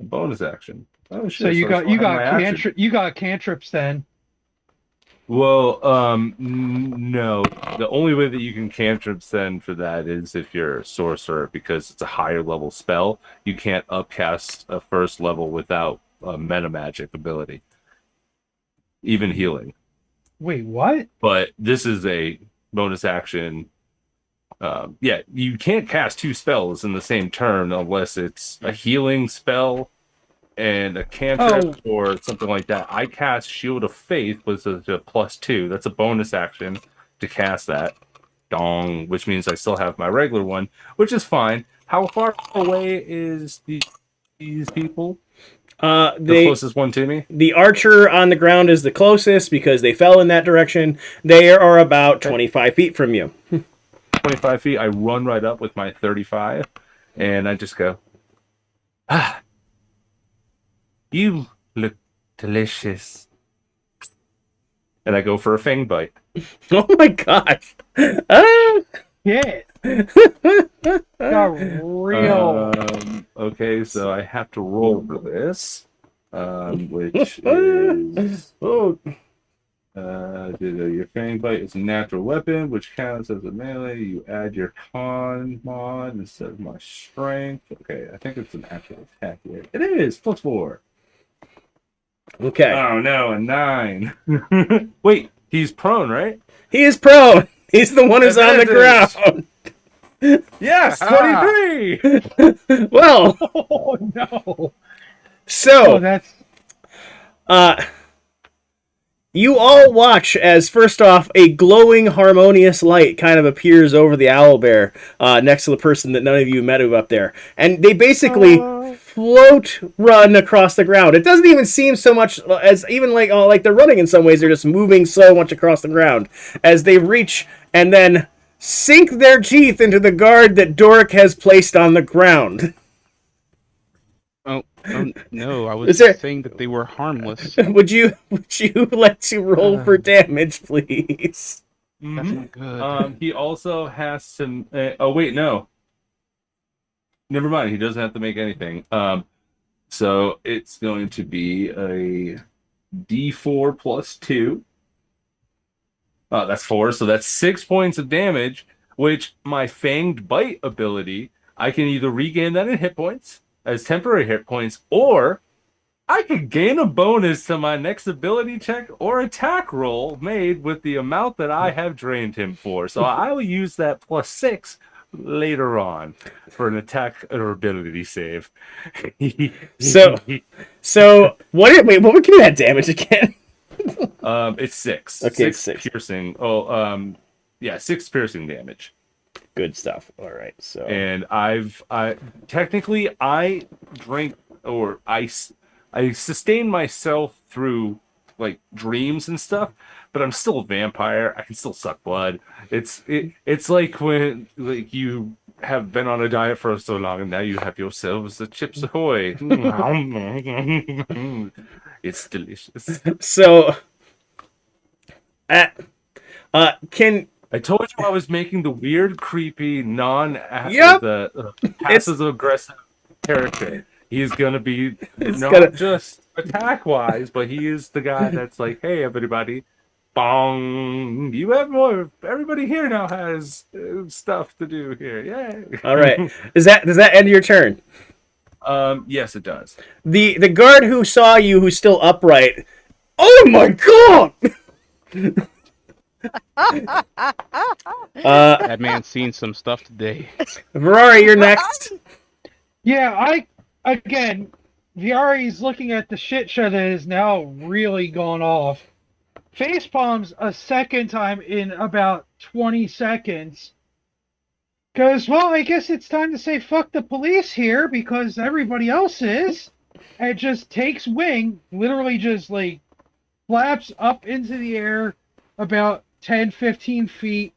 a bonus action. Oh So shit, so I still have my action. you got cantrips then. Well, no. The only way that you can cantrip send for that is if you're a sorcerer, because it's a higher level spell. You can't upcast a first level without a meta magic ability, even healing. Wait, what? But this is a bonus action. Yeah, you can't cast two spells in the same turn unless it's a healing spell and a cantrip Oh, or something like that. I cast Shield of Faith, which is a +2. That's a bonus action to cast that. Dong, which means I still have my regular one, which is fine. How far away is these people? The They closest one to me? the archer on the ground is the closest because they fell in that direction. They are about Okay. 25 feet from you. 25 feet. I run right up with my 35 and I just go, "Ah, you look delicious." And I go for a fang bite. Oh my gosh. Ah. shit. Got real. Okay, so I have to roll for this, which is Oh, your fang bite is a natural weapon, which counts as a melee. You add your con mod instead of my strength. Okay, I think it's an actual attack here. It is +4. okay. Oh no, a 9. Wait, he's prone, right? He is prone. He's the one who's on the Advantage. ground. Yes, Ah. 23. Well, Oh no. Oh, so that's uh you all watch as, first off, a glowing, harmonious light kind of appears over the owlbear next to the person that none of you met up there. And they basically float, run across the ground. It doesn't even seem so much as even like they're running in some ways. They're just moving so much across the ground as they reach and then sink their teeth into the guard that Doric has placed on the ground. Oh no, I Is was there? saying that they were harmless. Would you like to roll for damage, please? That's not good. He also has some. Oh wait, no. Never mind. He doesn't have to make anything. So it's going to be a D4 +2. That's 4. So that's 6 points of damage. Which my Fanged Bite ability, I can either regain that in hit points as temporary hit points, or I could gain a bonus to my next ability check or attack roll made with the amount that I have drained him for. So I will use that +6 later on for an attack or ability save. So, wait, what would give me that damage again? It's 6. Okay, 6 6. piercing. Oh, yeah, 6 piercing damage. Good stuff. All right, so And I technically I drink or I sustain myself through like dreams and stuff, but I'm still a vampire. I can still suck blood. It's like when like you have been on a diet for so long and now you have yourselves a Chips Ahoy. It's delicious. So, uh, can I told you I was making the weird, creepy, yep, it's passive aggressive character. He's gonna be it's gonna. not just attack wise, but he is the guy that's like, hey, everybody, bong, you have more. Everybody here now has stuff to do here. Yay! All right. Does that end your turn? Yes, it does. The guard who saw you, who's still upright. Oh my god! That man's seen some stuff today. Ferrari, you're next. Yeah, again, Viari's looking at the shit show that is now really gone off. Face palms a second time in about 20 seconds. Goes, well, I guess it's time to say fuck the police here because everybody else is. And it just takes wing, literally just like flaps up into the air about 10, 15 feet,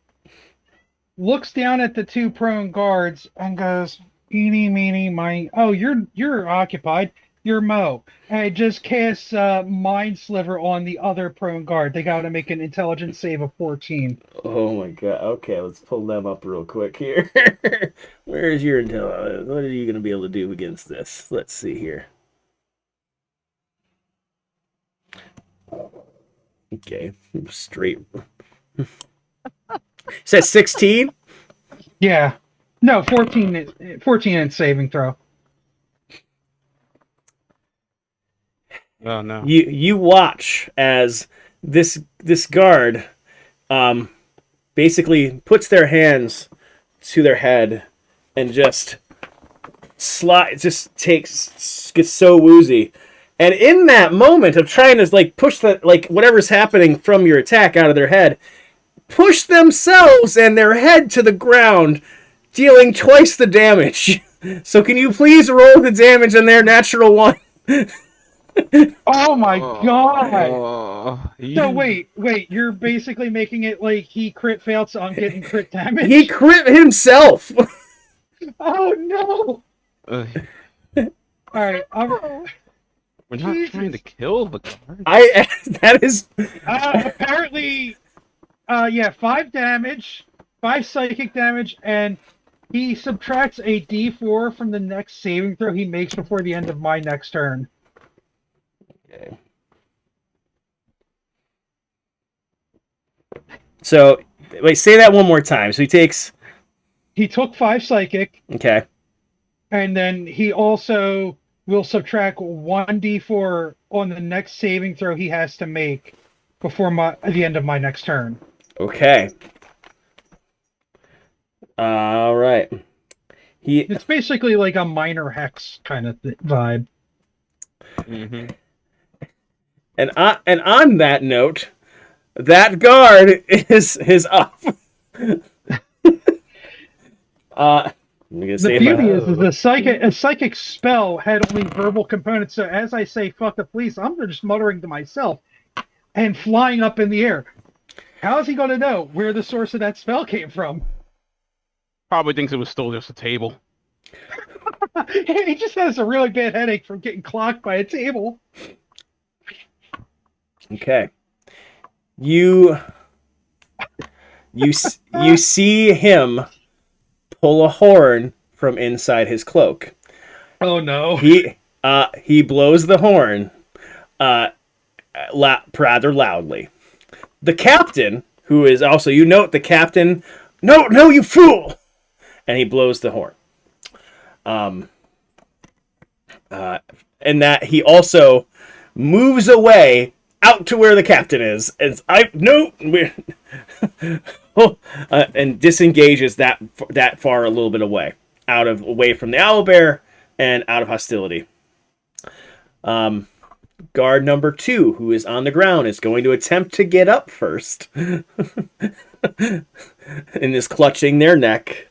looks down at the two prone guards and goes, eeny, meeny, miny. Oh, you're occupied. You're Mo. And it just casts Mind Sliver on the other prone guard. They got to make an intelligence save of 14. Oh my god. Okay, let's pull them up real quick here. Where is your intel? What are you going to be able to do against this? Let's see here. Okay, straight. Says 16. Yeah. No, 14 in saving throw. Oh no. You watch as this guard basically puts their hands to their head and just gets so woozy. And in that moment of trying to like push that like whatever's happening from your attack out of their head, push themselves and their head to the ground, dealing twice the damage. So can you please roll the damage on their natural one? Oh my god! Oh, So wait, you're basically making it like he crit failed, so I'm getting crit damage? He crit himself. Oh no! Uh, Alright, we're not Jesus. trying to kill the guard. That is apparently, 5 damage, 5 psychic damage, and he subtracts a d4 from the next saving throw he makes before the end of my next turn. okay. So wait, say that one more time. So He took 5 psychic, okay. and then he also will subtract 1d4 on the next saving throw he has to make before the end of my next turn. Okay. All right. It's basically like a minor hex kind of vibe. Mm-hmm. And on that note, that guard is up. I'm gonna The say beauty is a psychic spell had only verbal components, so as I say fuck the police, I'm just muttering to myself and flying up in the air. How is he going to know where the source of that spell came from? Probably thinks it was still just a table. He just has a really bad headache from getting clocked by a table. Okay. You see him pull a horn from inside his cloak. Oh no. He blows the horn rather loudly. The captain, who is also, you note the captain, no, you fool! And he blows the horn. And that he also moves away out to where the captain is. And and disengages that far a little bit away away from the owlbear and out of hostility. Guard number 2, who is on the ground, is going to attempt to get up first and is clutching their neck.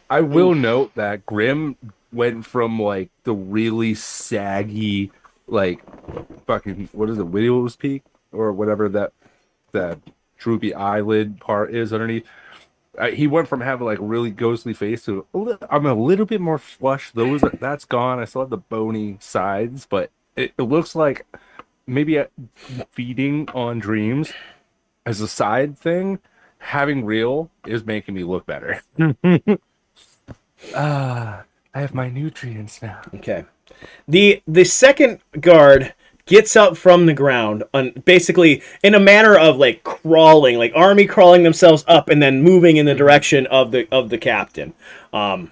I will note that Grim went from like the really saggy, like fucking what is it, widow's peak or whatever that droopy eyelid part is underneath. He went from having like a really ghostly face to I'm a little bit more flush. That's gone. I still have the bony sides, but it looks like maybe feeding on dreams as a side thing. Having real is making me look better. I have my nutrients now. Okay. The second guard gets up from the ground on basically in a manner of like crawling, like army crawling themselves up and then moving in the direction of the captain. And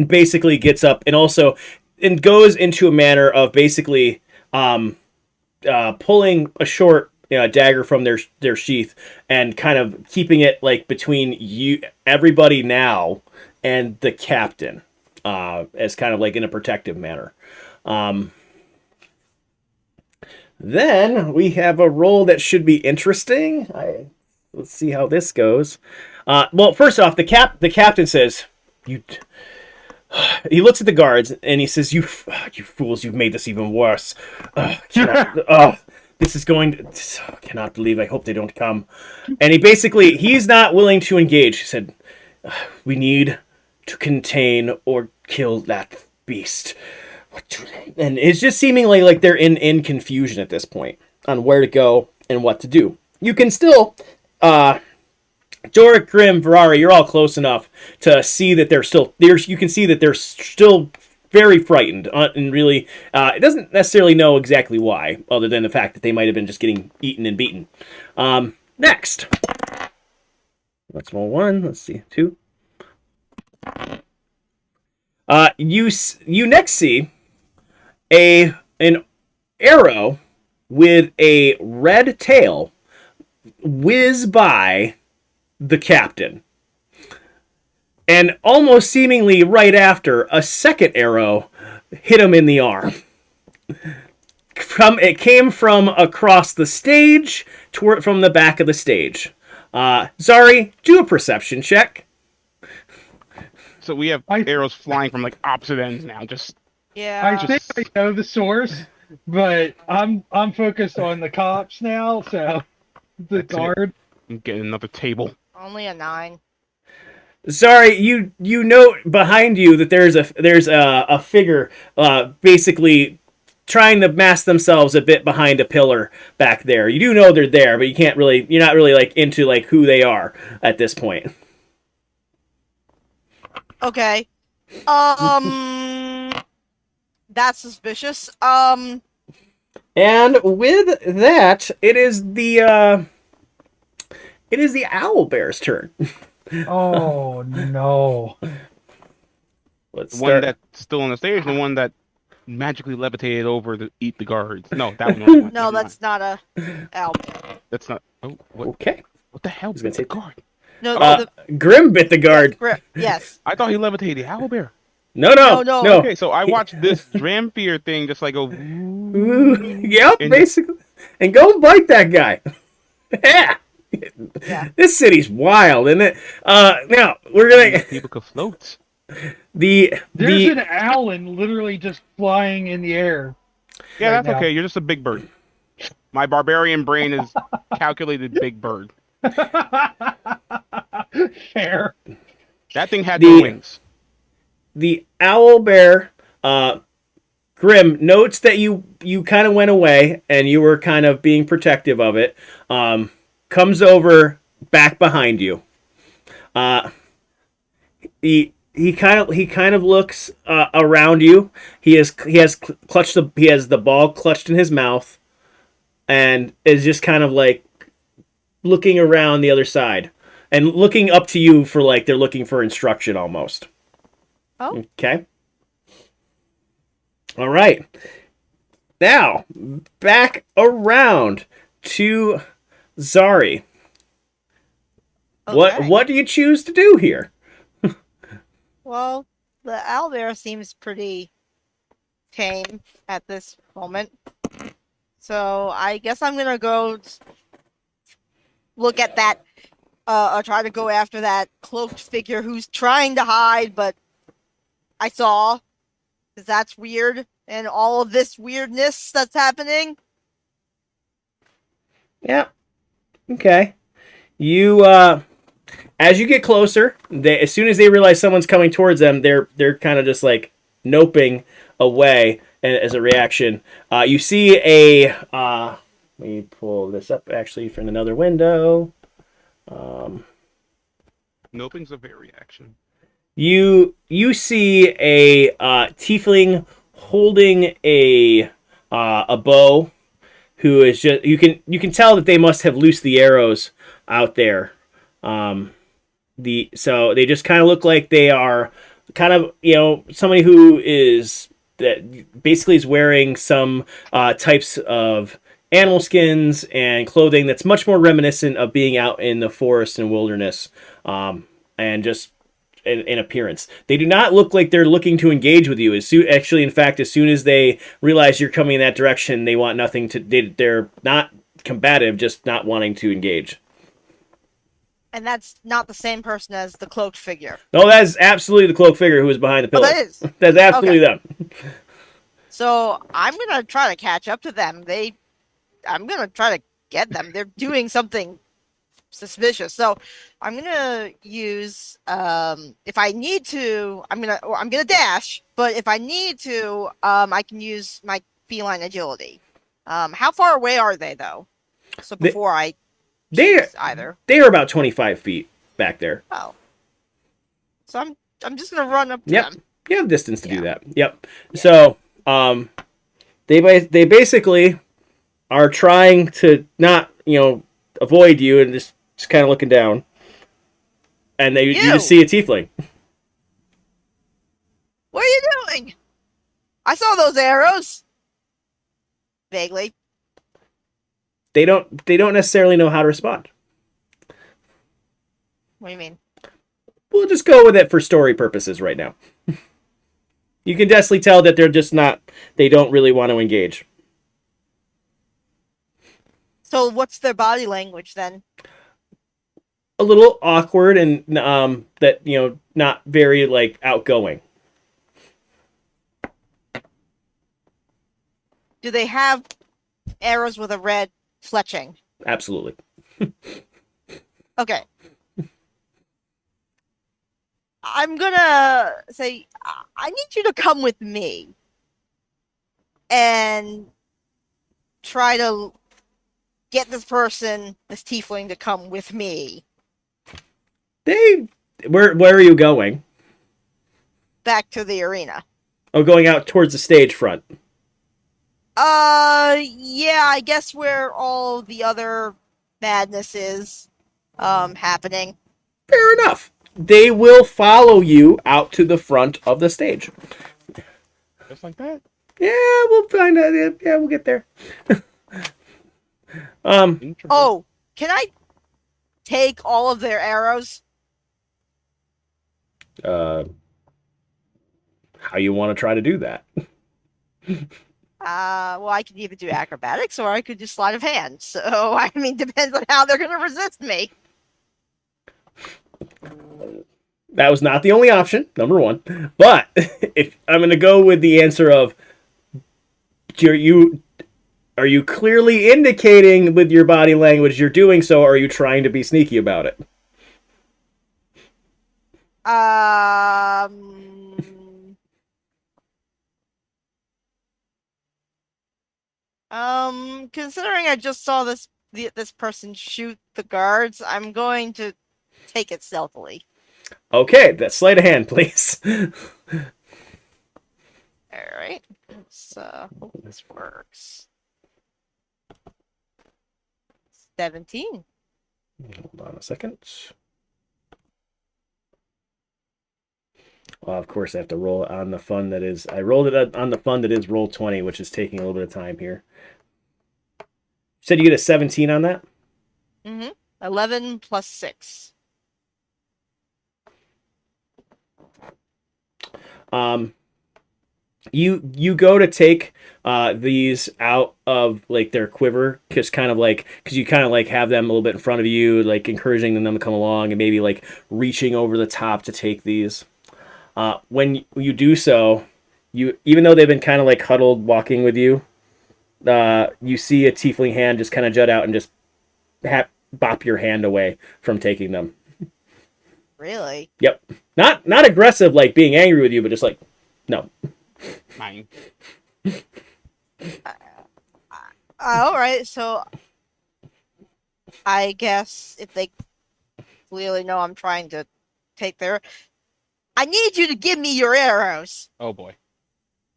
basically gets up and also and goes into a manner of basically pulling a short dagger from their sheath and kind of keeping it like between everybody now and the captain as kind of like in a protective manner. Then we have a roll that should be interesting. Let's see how this goes. Well, first off, the captain says, "You." He looks at the guards and he says, "You fools! You've made this even worse. This is going to. Cannot believe. I hope they don't come." And he's not willing to engage. He said, "We need to contain or kill that beast." And it's just seemingly like they're in confusion at this point on where to go and what to do. You can still, Doric, Grimm, Ferrari, you're all close enough to see that they're still there's. You can see that they're still very frightened and really. It doesn't necessarily know exactly why, other than the fact that they might have been just getting eaten and beaten. Next, let's roll one. Let's see, two. You next see an arrow with a red tail whiz by the captain. And almost seemingly right after, a second arrow hit him in the arm. It came from across the stage from the back of the stage. Zari, do a perception check. So we have arrows flying from like opposite ends now. Yeah. I think I know the source, but I'm focused on the cops now, so the guard. I'm getting another table. Only a 9. Sorry, you note behind you that there's a figure basically trying to mask themselves a bit behind a pillar back there. You do know they're there, but you're not really like into like who they are at this point. Okay. That's suspicious. And with that, it is the owl bear's turn. Oh no! Let's The start. one that's still on the stage, the one that magically levitated over to eat the guards. No, that one. No, that's not a owlbear. That's not. Oh, what? Okay. What the hell? was gonna The say- guard. No, Grim bit the guard. Yes. I thought he levitated the owlbear. No. Okay, so I watched this Drampier thing just like go. Ooh, yep, And- basically. And go bite that guy. Yeah. Yeah. This city's wild, isn't it? Now we're gonna People could float. There's the an owl literally just flying in the air. Yeah, Right that's now. okay. You're just a big bird. My barbarian brain is calculated big bird. Fair. That thing had The- no wings. the owl bear Grim notes that you kind of went away and you were kind of being protective of it. Comes over back behind you. He kind of looks around you. He has the ball clutched in his mouth, and is just kind of like looking around the other side and looking up to you for like they're looking for instruction almost. Oh. Okay. All right. Now back around to Zari. Okay. What do you choose to do here? Well, the owlbear seems pretty tame at this moment. So I guess I'm gonna go look at that, try to go after that cloaked figure who's trying to hide, but I saw, because that's weird. and all of this weirdness that's happening. Yeah. Okay. You as you get closer, as soon as they realize someone's coming towards them, they're kind of just like noping away as a reaction. You see a let me pull this up actually from another window. Noping's a very action. You see a tiefling holding a bow, who is just you can tell that they must have loosed the arrows out there. So they just kind of look like they are kind of somebody who is that basically is wearing some types of animal skins and clothing that's much more reminiscent of being out in the forest and wilderness, and just in appearance. They do not look like they're looking to engage with you. Actually, in fact, as soon as they realize you're coming in that direction, they want nothing to. They're not combative, just not wanting to engage. And that's not the same person as the cloaked figure. No, that is absolutely the cloak figure who is behind the Oh, pillar. that is. That's absolutely them. So I'm gonna try to catch up to them. I'm gonna try to get them. They're doing something suspicious. So I'm gonna use if I need to, I'm gonna dash, but if I need to, I can use my feline agility. How far away are they though? So before I choose either. They are about 25 feet back there. Oh. So I'm just gonna run up to Yep. them. You have distance to do that. Yep. Yeah. So they basically are trying to not avoid you and just kind of looking down, and you just see a tiefling. What are you doing? I saw those arrows. Vaguely. They don't necessarily know how to respond. What do you mean? We'll just go with it for story purposes right now. You can definitely tell that they're just not. They don't really want to engage. So what's their body language then? A little awkward and that not very like outgoing. Do they have arrows with a red fletching? Absolutely. Okay. I'm gonna say I need you to come with me and try to get this tiefling to come with me. Where are you going? Back to the arena. Oh, going out towards the stage front. Yeah, I guess where all the other madness is happening. Fair enough. They will follow you out to the front of the stage. Just like that? Yeah, we'll find out. Yeah, we'll get there. Oh, can I take all of their arrows? How you want to try to do that? Well, I could either do acrobatics or I could do sleight of hand. So, I mean, depends on how they're going to resist me. That was not the only option, number one. But if I'm going to go with the answer of, are you clearly indicating with your body language you're doing so, or are you trying to be sneaky about it? Considering I just saw this person shoot the guards, I'm going to take it stealthily. Okay, that's sleight of hand, please. Alright. Let's hope this works. 17. Hold on a second. Well, of course, I have to roll it on the fun that is. I rolled it on the fun that is roll 20, which is taking a little bit of time here. You said you get a 17 on that? Mm-hmm. 11 plus 6. You go to take these out of like their quiver, because you kind of like have them a little bit in front of you, like encouraging them to come along, and maybe like reaching over the top to take these. When you do so, even though they've been kind of like huddled walking with you, you see a tiefling hand just kind of jut out and just bop your hand away from taking them. Really? Yep. Not aggressive like being angry with you, but just like no. Mine. All right, so I guess if they clearly know I'm trying to take their, I need you to give me your arrows Oh boy.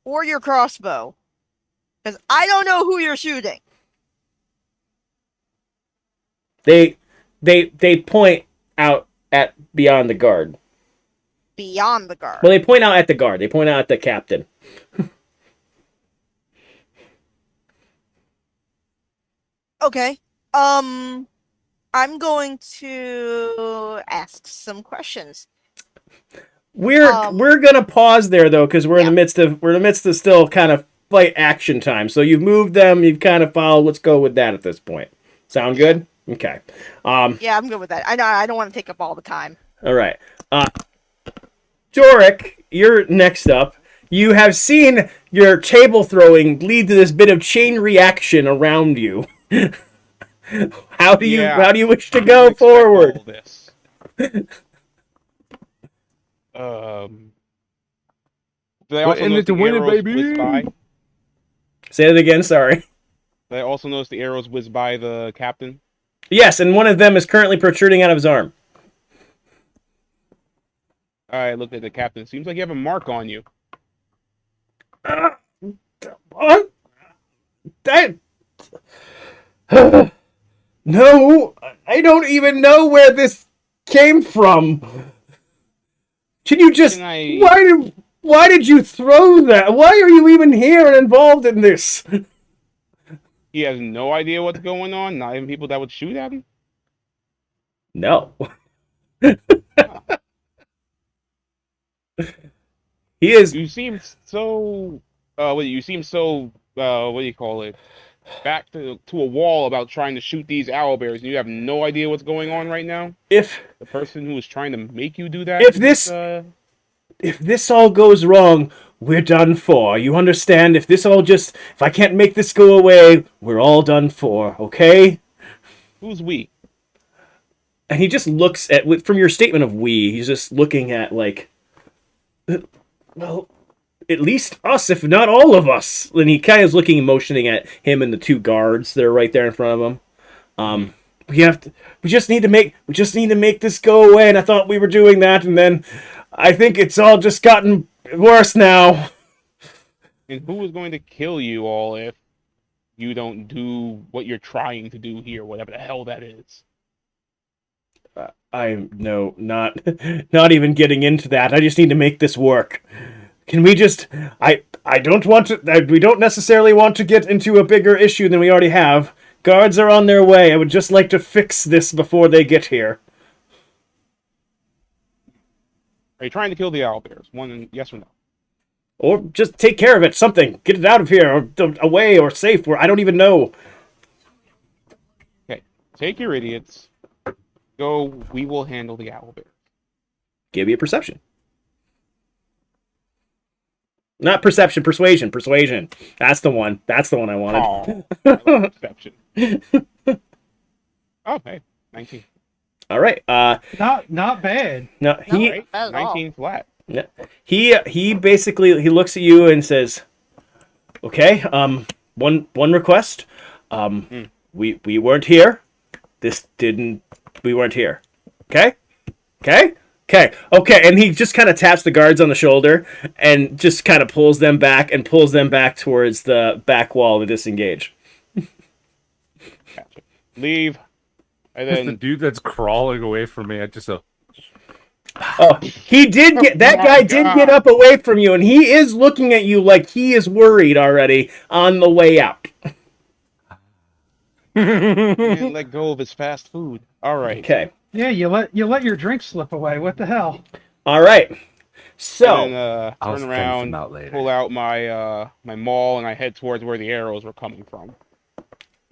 or your crossbow, because I don't know who you're shooting. They point out at beyond the guard. Beyond the guard. Well, they point out at the guard. They point out at the captain. Okay. I'm going to ask some questions. We're gonna pause there though, because we're in Yeah. the midst of still kind of fight action time. So you've moved them, you've kind of followed. Let's go with that at this point. Sound good? Okay. Yeah, I'm good with that. I know I don't want to take up all the time. All right. Doric, you're next up. You have seen your table throwing lead to this bit of chain reaction around you. How do you wish to go forward? All this. Do they Put also in notice it to the win it, arrows baby. whiz by? Do Say that again. Sorry. they also notice the arrows whiz by the captain? Yes, and one of them is currently protruding out of his arm. I looked at the captain. Seems like you have a mark on you. What? No, I don't even know where this came from. Can you just why did you throw that? Why are you even here and involved in this? He has no idea what's going on. Not even people that would shoot at him. No. He is. You seem so. You seem so. What do you call it? Back to a wall about trying to shoot these owlbears, and you have no idea what's going on right now. If the person who is trying to make you do that, if this all goes wrong, we're done for. You understand? If I can't make this go away, we're all done for. Okay? Who's we? And he just looks at from your statement of we. He's just looking at like, well, at least us, if not all of us. And he kind of is looking and motioning at him and the two guards that are right there in front of him. We just need to make this go away. And I thought we were doing that, and then I think it's all just gotten worse now. And who is going to kill you all if you don't do what you're trying to do here, whatever the hell that is? Not even getting into that. I just need to make this work. Can we just? I don't want to. We don't necessarily want to get into a bigger issue than we already have. Guards are on their way. I would just like to fix this before they get here. Are you trying to kill the owlbears? One, yes or no? Or just take care of it. Something. Get it out of here, or away, or safe. Where I don't even know. Okay, take your idiots. Go. We will handle the owlbears. Give me a perception. Not perception, persuasion. Persuasion. That's the one. That's the one I wanted. Oh, perception. Oh, hey, 19. All right. Not bad. No, he. Right. 19 flat. Yeah. He basically looks at you and says, "Okay, one request. We weren't here. We weren't here. Okay? Okay? Okay." And he just kind of taps the guards on the shoulder and just kind of pulls them back towards the back wall to disengage. Gotcha. Leave. And It's the then dude that's crawling away from me. I just Oh, he did get that guy did get up away from you, and he is looking at you like he is worried already on the way out. can't let go of his fast food. All right. Okay. Yeah, you let your drink slip away. What the hell? All right. So And then, I'll turn send around, some out later. pull out my my maul, and I head towards where the arrows were coming from.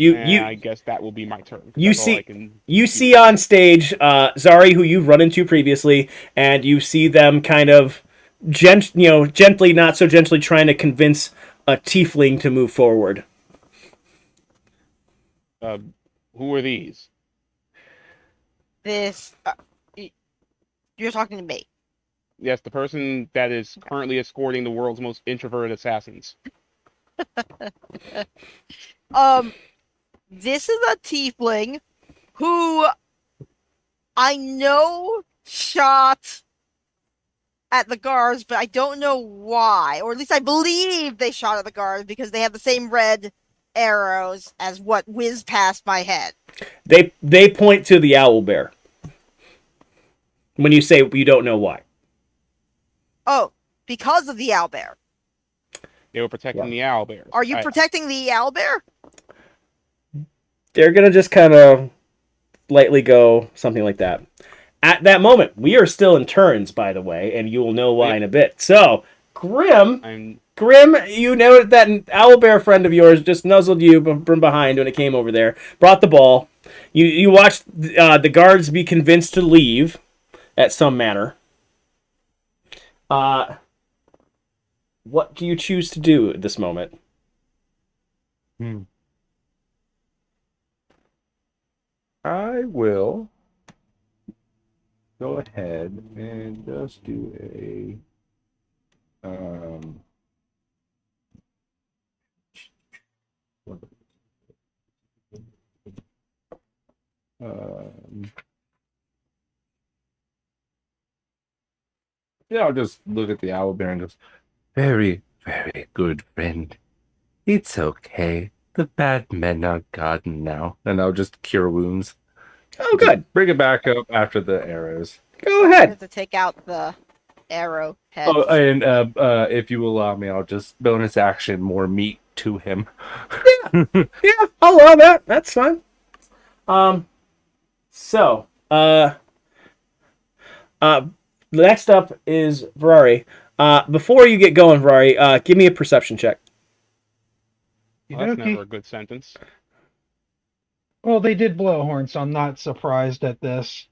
I guess that will be my turn. You see on stage Zari, who you've run into previously, and you see them kind of gently, not so gently, trying to convince a tiefling to move forward. Who are these? This, you're talking to me. Yes, the person that is currently escorting the world's most introverted assassins. This is a tiefling who I know shot at the guards, but I don't know why. Or at least I believe they shot at the guards because they have the same red arrows as what whizzed past my head. They point to the owl bear when you say you don't know why. Oh, because of the owlbear. They were protecting the owl bear. Are you protecting the owlbear? They're gonna just kind of lightly go something like that. At that moment, we are still in turns, by the way, and you will know why in a bit. So, Grim, you know that owlbear friend of yours just nuzzled you from behind when it came over there, brought the ball. You watched the guards be convinced to leave at some manner. What do you choose to do at this moment? I will go ahead and just do a yeah, I'll just look at the owl bear and goes, very, very good friend. It's okay. The bad men are gone now. And I'll just cure wounds. Oh, good. Just bring it back up after the arrows. Go I ahead. have to take out the arrow head. Oh, and if you allow me, I'll just bonus action more meat to him. Yeah, I'll allow that. That's fine. So, next up is Ferrari. Before you get going, Ferrari, give me a perception check. Well, that's never a good sentence. Well, they did blow a horn, so I'm not surprised at this.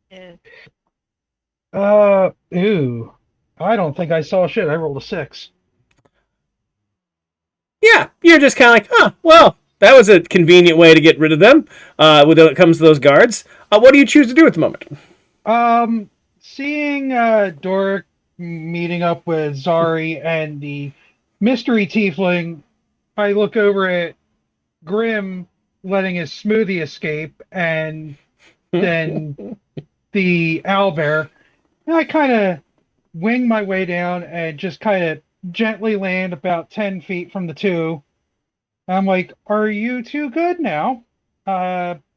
Yeah. Ooh. I don't think I saw shit. I rolled a 6. Yeah, you're just kind of like, huh, well, that was a convenient way to get rid of them when it comes to those guards. What do you choose to do at the moment? Seeing Doric meeting up with Zari and the mystery tiefling, I look over at Grim letting his smoothie escape, and then the owlbear. And I kind of wing my way down and just kind of gently land about 10 feet from the two. I'm like, are you two good now?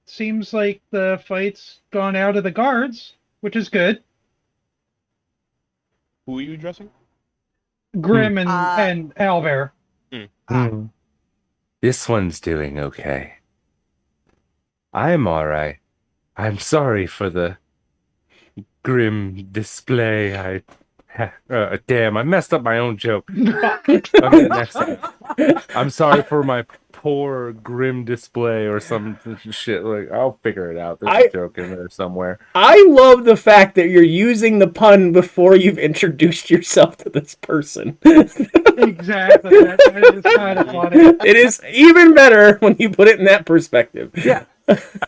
Seems like the fight's gone out of the guards, which is good. Who are you addressing? Grim and Owlbear. This one's doing okay. I'm all right. I'm sorry for the grim display. Damn, I messed up my own joke. Okay, next time. I'm sorry for my poor grim display or some shit. Like, I'll figure it out. There's a joke in there somewhere. I love the fact that you're using the pun before you've introduced yourself to this person. Exactly. That is kind of funny. It is even better when you put it in that perspective. Yeah.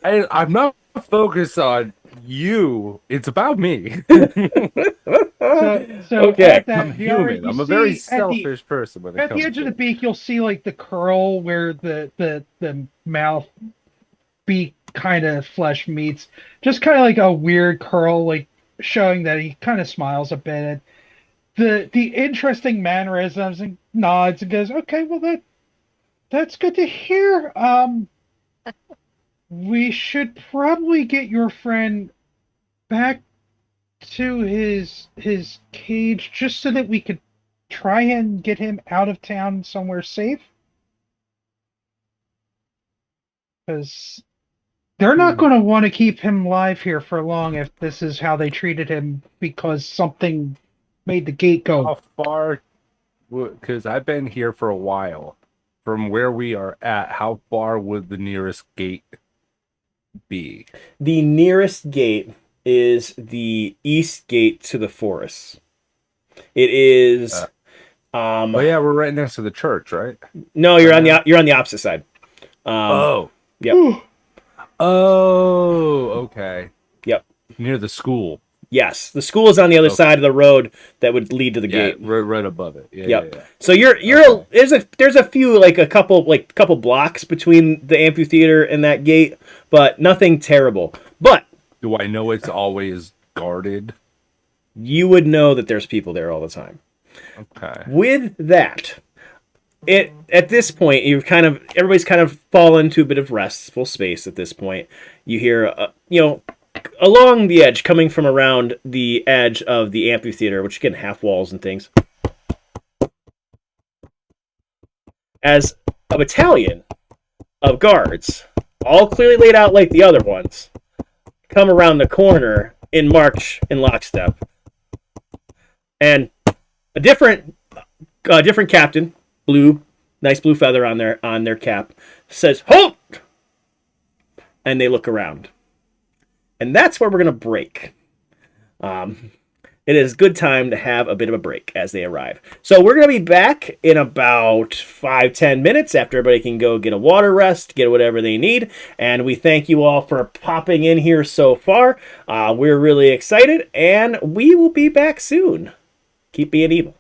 I'm not focused on you. It's about me. So okay. at that, I'm human. I'm a very selfish person when it at comes the edge to of the beak, you'll see like the curl where the mouth beak kind of flesh meets. Just kind of like a weird curl, like showing that he kind of smiles a bit. The interesting mannerisms and nods and goes, okay, well that's good to hear. We should probably get your friend back to his cage just so that we could try and get him out of town somewhere safe. Because they're not going to want to keep him alive here for long if this is how they treated him because something made the gate go. How far? Because I've been here for a while. From where we are at, how far would the nearest gate be? The nearest gate is the east gate to the forest. It is. Oh yeah, we're right next to the church, right? No, you're on the opposite side. Oh. Yep. Oh, okay. Yep. Near the school. Yes, the school is on the other Okay. side of the road that would lead to the Yeah, gate. right above it. Yeah, Yep. yeah. So you're Okay. there's a few like a couple blocks between the amphitheater and that gate, but nothing terrible. But Do I know it's always guarded? you would know that there's people there all the time. Okay. With that, at this point everybody's kind of fallen to a bit of restful space at this point. You hear along the edge, coming from around the edge of the amphitheater, which again half walls and things, as a battalion of guards, all clearly laid out like the other ones, come around the corner in march in lockstep. And a different captain, nice blue feather on their cap, says, "Halt!" And they look around. And that's where we're going to break. It is a good time to have a bit of a break as they arrive. So we're going to be back in about 5-10 minutes after everybody can go get a water rest, get whatever they need. And we thank you all for popping in here so far. We're really excited, and we will be back soon. Keep being evil.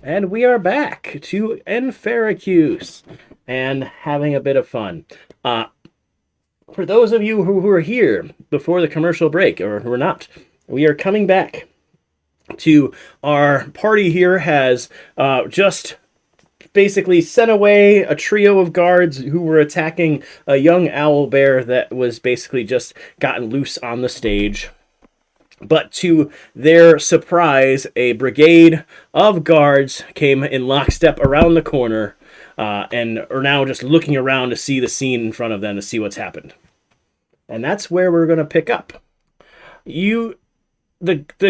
And we are back to Enferacuse and having a bit of fun. For those of you who were here before the commercial break, or who are not, we are coming back to our party here has just basically sent away a trio of guards who were attacking a young owl bear that was basically just gotten loose on the stage. But to their surprise, a brigade of guards came in lockstep around the corner and are now just looking around to see the scene in front of them to see what's happened. And that's where we're going to pick up. The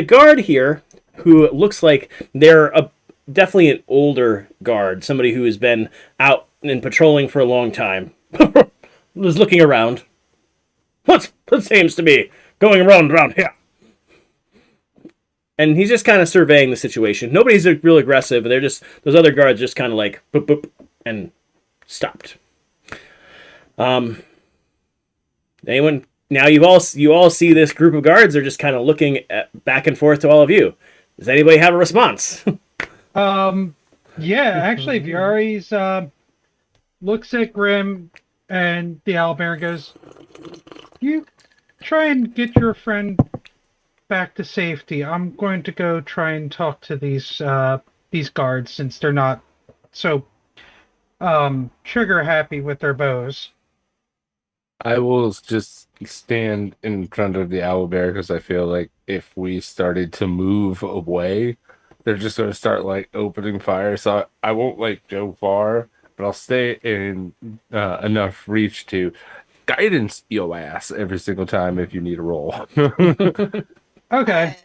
guard here, who looks like they're definitely an older guard, somebody who has been out and patrolling for a long time, was looking around. What seems to be going around here? And he's just kind of surveying the situation. Nobody's real aggressive. They're just, those other guards just kind of like boop boop and stopped. Anyone? Now you all see this group of guards are just kind of looking back and forth to all of you. Does anybody have a response? Yeah, actually, Viari's looks at Grim and the owlbear and goes, "You try and get your friend back to safety. I'm going to go try and talk to these guards since they're not so trigger happy with their bows." I will just stand in front of the owlbear because I feel like if we started to move away, they're just going to start like opening fire. So I won't like go far, but I'll stay in enough reach to guidance your ass every single time if you need a roll. Okay.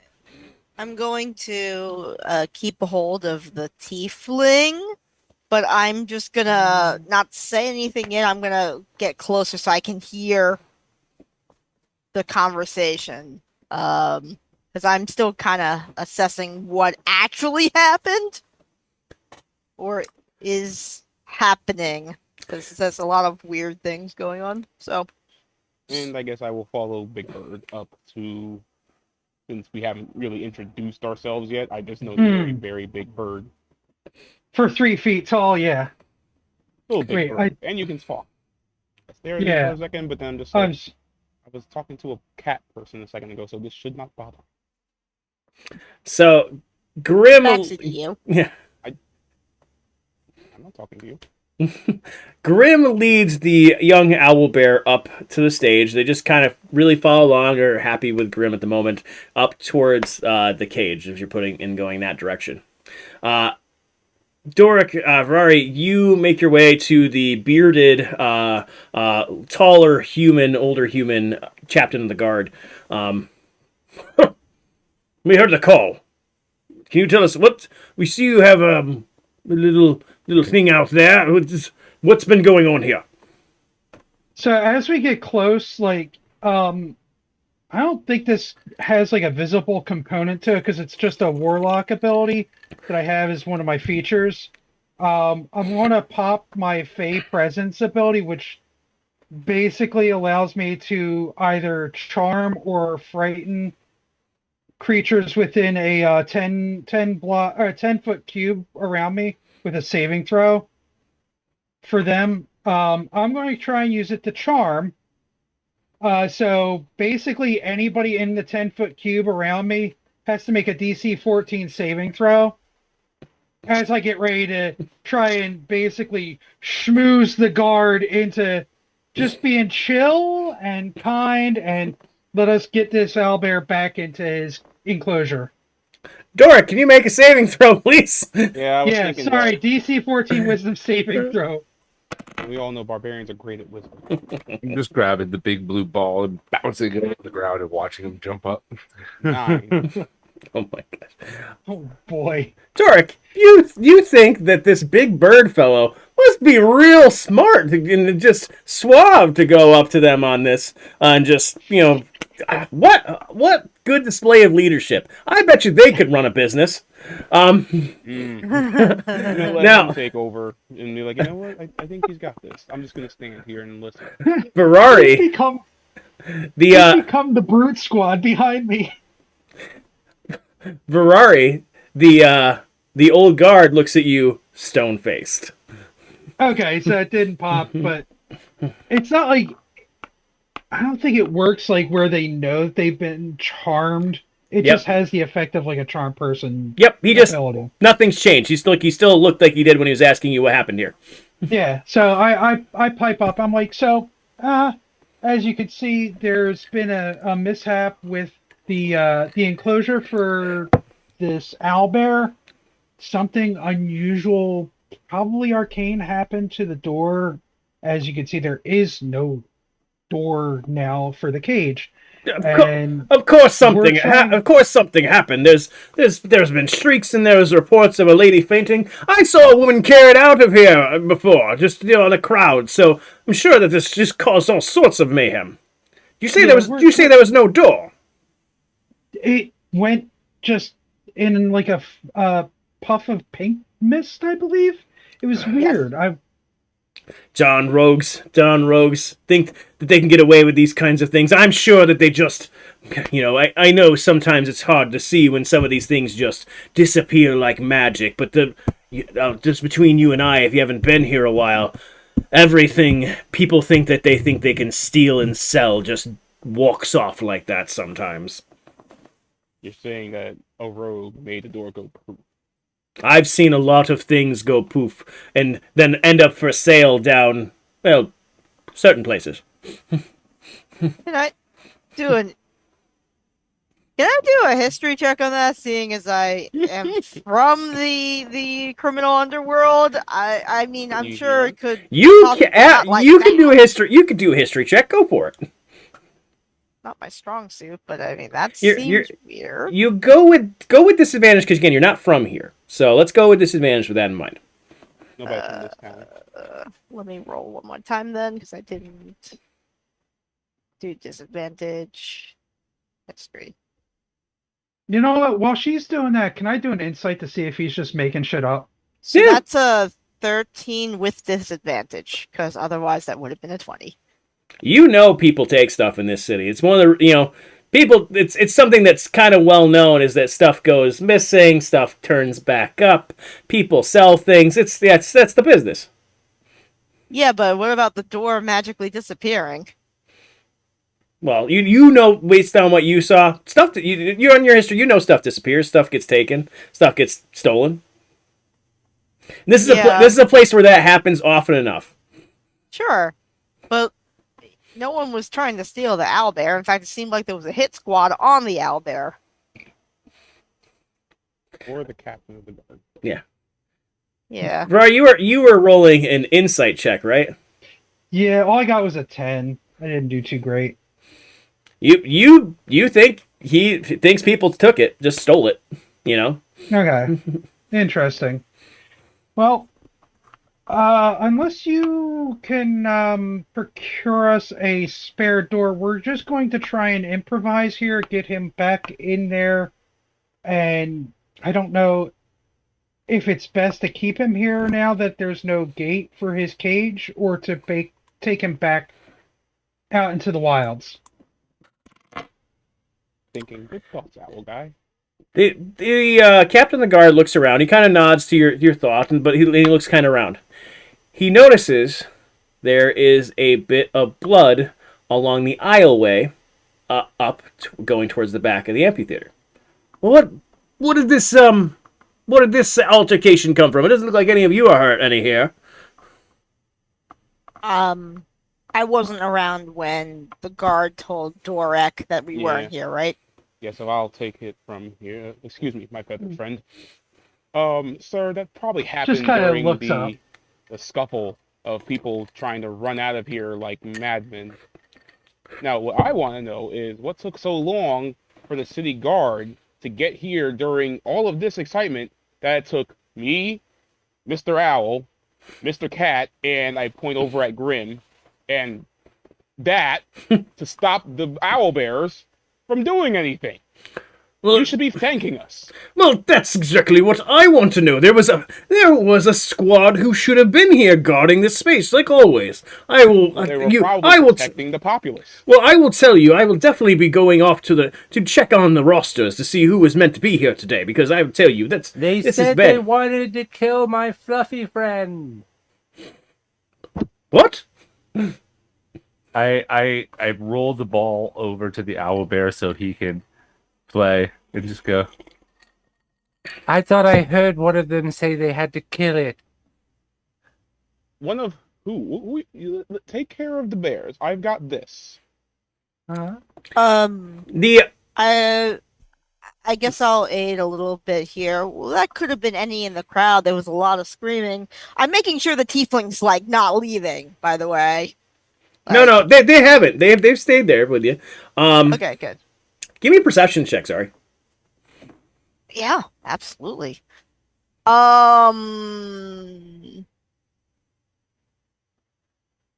I'm going to keep a hold of the tiefling, but I'm just gonna not say anything yet. I'm gonna get closer so I can hear the conversation. Because I'm still kind of assessing what actually happened or is happening. Because there's a lot of weird things going on. So, And I guess I will follow Big Bird up to, since we haven't really introduced ourselves yet. I just know you're a very big bird. For 3 feet tall, yeah. Little big Wait, bird. And you can talk. stare at me for a second, but then I'm just I'm like, I was talking to a cat person a second ago, so this should not bother. So, Grim. Tabaxi to you. Yeah. I'm not talking to you. Grim leads the young owlbear up to the stage. They just kind of really follow along, or are happy with Grim at the moment, up towards the cage, if you're going that direction. Doric, Ferrari, you make your way to the bearded, taller human, older human captain of the guard. We heard the call. Can you tell us what we see? You have a little thing out there. What's been going on here? So as we get close, like, I don't think this has like a visible component to it because it's just a warlock ability that I have as one of my features. I'm going to pop my Fey Presence ability, which basically allows me to either charm or frighten creatures within a 10 foot cube around me with a saving throw. For them, I'm going to try and use it to charm. So basically, anybody in the 10-foot cube around me has to make a DC 14 saving throw. As I get ready to try and basically schmooze the guard into just being chill and kind and let us get this owlbear back into his enclosure. Doric, can you make a saving throw, please? Yeah, I was thinking sorry, DC 14 wisdom saving throw. that. We all know barbarians are great at wisdom. I'm just grabbing the big blue ball and bouncing it on the ground and watching him jump up. 9. Oh my gosh. Oh boy. Doric, you think that this big bird fellow must be real smart and just suave to go up to them on this and just, what good display of leadership. I bet you they could run a business. Let Now- him take over and be like, you know what? I think he's got this. I'm just gonna stand here and listen. Ferrari, Become the brute squad behind me. Ferrari, the old guard looks at you stone-faced. Okay, so it didn't pop, but it's not like I don't think it works like where they know that they've been charmed. It Yep. just has the effect of like a charm person. Yep, ability. nothing's changed. He still looked like he did when he was asking you what happened here. Yeah, so I pipe up. I'm like, so as you can see, there's been a mishap with the enclosure for this owlbear. Something unusual, probably arcane, happened to the door. As you can see, there is no door now for the cage. Of course something happened. There's been shrieks and there's reports of a lady fainting. I saw a woman carried out of here before, just in the crowd. So I'm sure that this just caused all sorts of mayhem. You say there was no door. It went just in like a puff of pink mist, I believe. It was weird. Don Rogues think that they can get away with these kinds of things. I'm sure that they just, I know sometimes it's hard to see when some of these things just disappear like magic, but just between you and I, if you haven't been here a while, everything people think they can steal and sell just walks off like that sometimes. You're saying that a rogue made the door go poof. I've seen a lot of things go poof and then end up for sale down, certain places. Can I do a history check on that, seeing as I am from the criminal underworld? I mean, I'm sure it could. You possibly can not like you that. can do a history. You can do a history check. Go for it. Not my strong suit, but I mean that You're- seems weird. You go with disadvantage because again you're not from here. So let's go with disadvantage with that in mind. Nobody from this town. Let me roll one more time then, because I didn't do disadvantage. History. You know what? While she's doing that, can I do an insight to see if he's just making shit up? So Yeah. that's a 13 with disadvantage, because otherwise that would have been a 20. People take stuff in this city. It's one of the people. It's something that's kind of well known is that stuff goes missing, stuff turns back up, people sell things. That's the business. Yeah, but what about the door magically disappearing? Well, you know based on what you saw, stuff that you're on your history, you know stuff disappears, stuff gets taken, stuff gets stolen. This Yeah, is a place where that happens often enough. sure. But no one was trying to steal the owlbear. In fact, it seemed like there was a hit squad on the owlbear. Or the captain of the guard. Yeah. Yeah. Bro, you were rolling an insight check, right? Yeah, all I got was a 10. I didn't do too great. You think he thinks people took it, just stole it, you know? Okay, interesting. Well, unless you can procure us a spare door, we're just going to try and improvise here, get him back in there, and I don't know if it's best to keep him here now that there's no gate for his cage, or to take him back out into the wilds. Thinking, good thoughts, owl guy. The captain of the guard looks around. He kind of nods to your thought, but he looks kind of around. He notices there is a bit of blood along the aisleway going towards the back of the amphitheater. Well, what did this altercation come from? It doesn't look like any of you are hurt any here. Um, I wasn't around when the guard told Dorek that we Yeah. weren't here, right? Yeah, so I'll take it from here. Excuse me, my feathered friend. Sir, that probably happened kinda during looks up. the scuffle of people trying to run out of here like madmen. Now, what I want to know is what took so long for the city guard to get here during all of this excitement that it took me, Mr. Owl, Mr. Cat, and I point over at Grim, and that to stop the owl bears from doing anything. Well, You should be thanking us. well, that's exactly what I want to know. There was a squad who should have been here guarding this space, like always. I will. They were You. probably I will. protecting the populace. Well, I will tell you. I will definitely be going off to check on the rosters to see who was meant to be here today. Because I will tell you this is Said they bad. wanted to kill my fluffy friend. What? I roll the ball over to the owl bear so he can play and just go. I thought I heard one of them say they had to kill it. One of who? You take care of the bears. I've got this. Huh? The I guess I'll aid a little bit here. Well, that could have been any in the crowd. There was a lot of screaming. I'm making sure the tiefling's like not leaving, by the way. no, they haven't. They've stayed there with you. Okay, good. Give me a perception check. Sorry. Yeah, absolutely.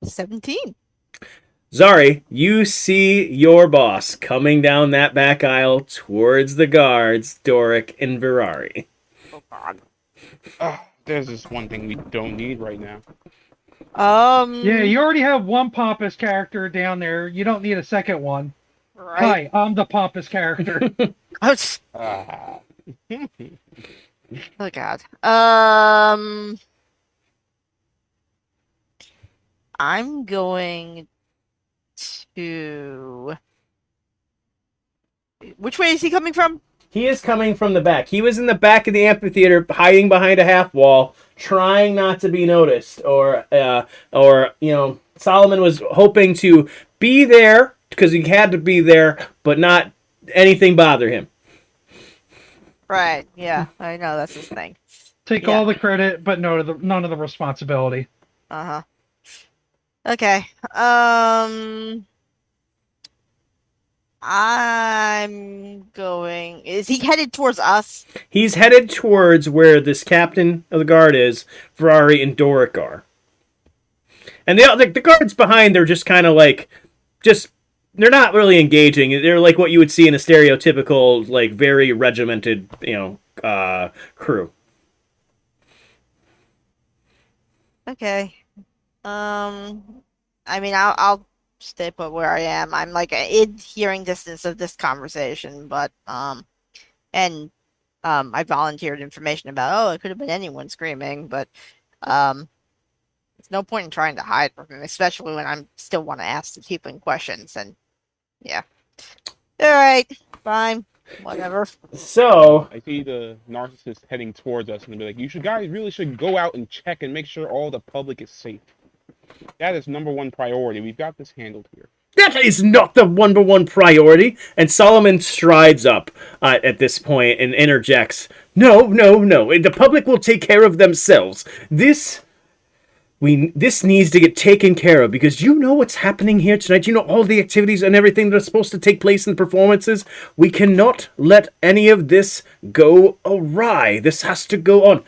17. Zari, you see your boss coming down that back aisle towards the guards, Doric and Virari. Oh God. There's this one thing we don't need right now. Yeah, you already have one pompous character down there. You don't need a second one. Right. Hi, I'm the pompous character. Oh, Ah. oh God. I'm going to. Which way is he coming from? He is coming from the back. He was in the back of the amphitheater, hiding behind a half wall, trying not to be noticed. Or Solomon was hoping to be there because he had to be there, but not anything bother him. Right. Yeah, I know that's his thing. Take Yeah. all the credit, but none of the responsibility. Uh-huh. Okay. I'm going. Is he headed towards us? He's headed towards where this captain of the guard is, Ferrari and Doric are. And the guards behind, they're just kind of like, they're not really engaging. They're like what you would see in a stereotypical, like, very regimented, crew. Okay. I mean, I'll stay put where I am. I'm like in hearing distance of this conversation, but and I volunteered information about, oh, it could have been anyone screaming, but There's no point in trying to hide from him, especially when I still want to ask the people questions. And yeah, all right, fine, whatever. So, I see the narcissist heading towards us, and they'll be like, "You should guys really should go out and check and make sure all the public is safe. That is #1 priority. We've got this handled here." that is not the number one priority. And Solomon strides up at this point and interjects, No, no, no. The public will take care of themselves. This needs to get taken care of because you know what's happening here tonight. You know all the activities and everything that are supposed to take place in the performances. We cannot let any of this go awry. This has to go on.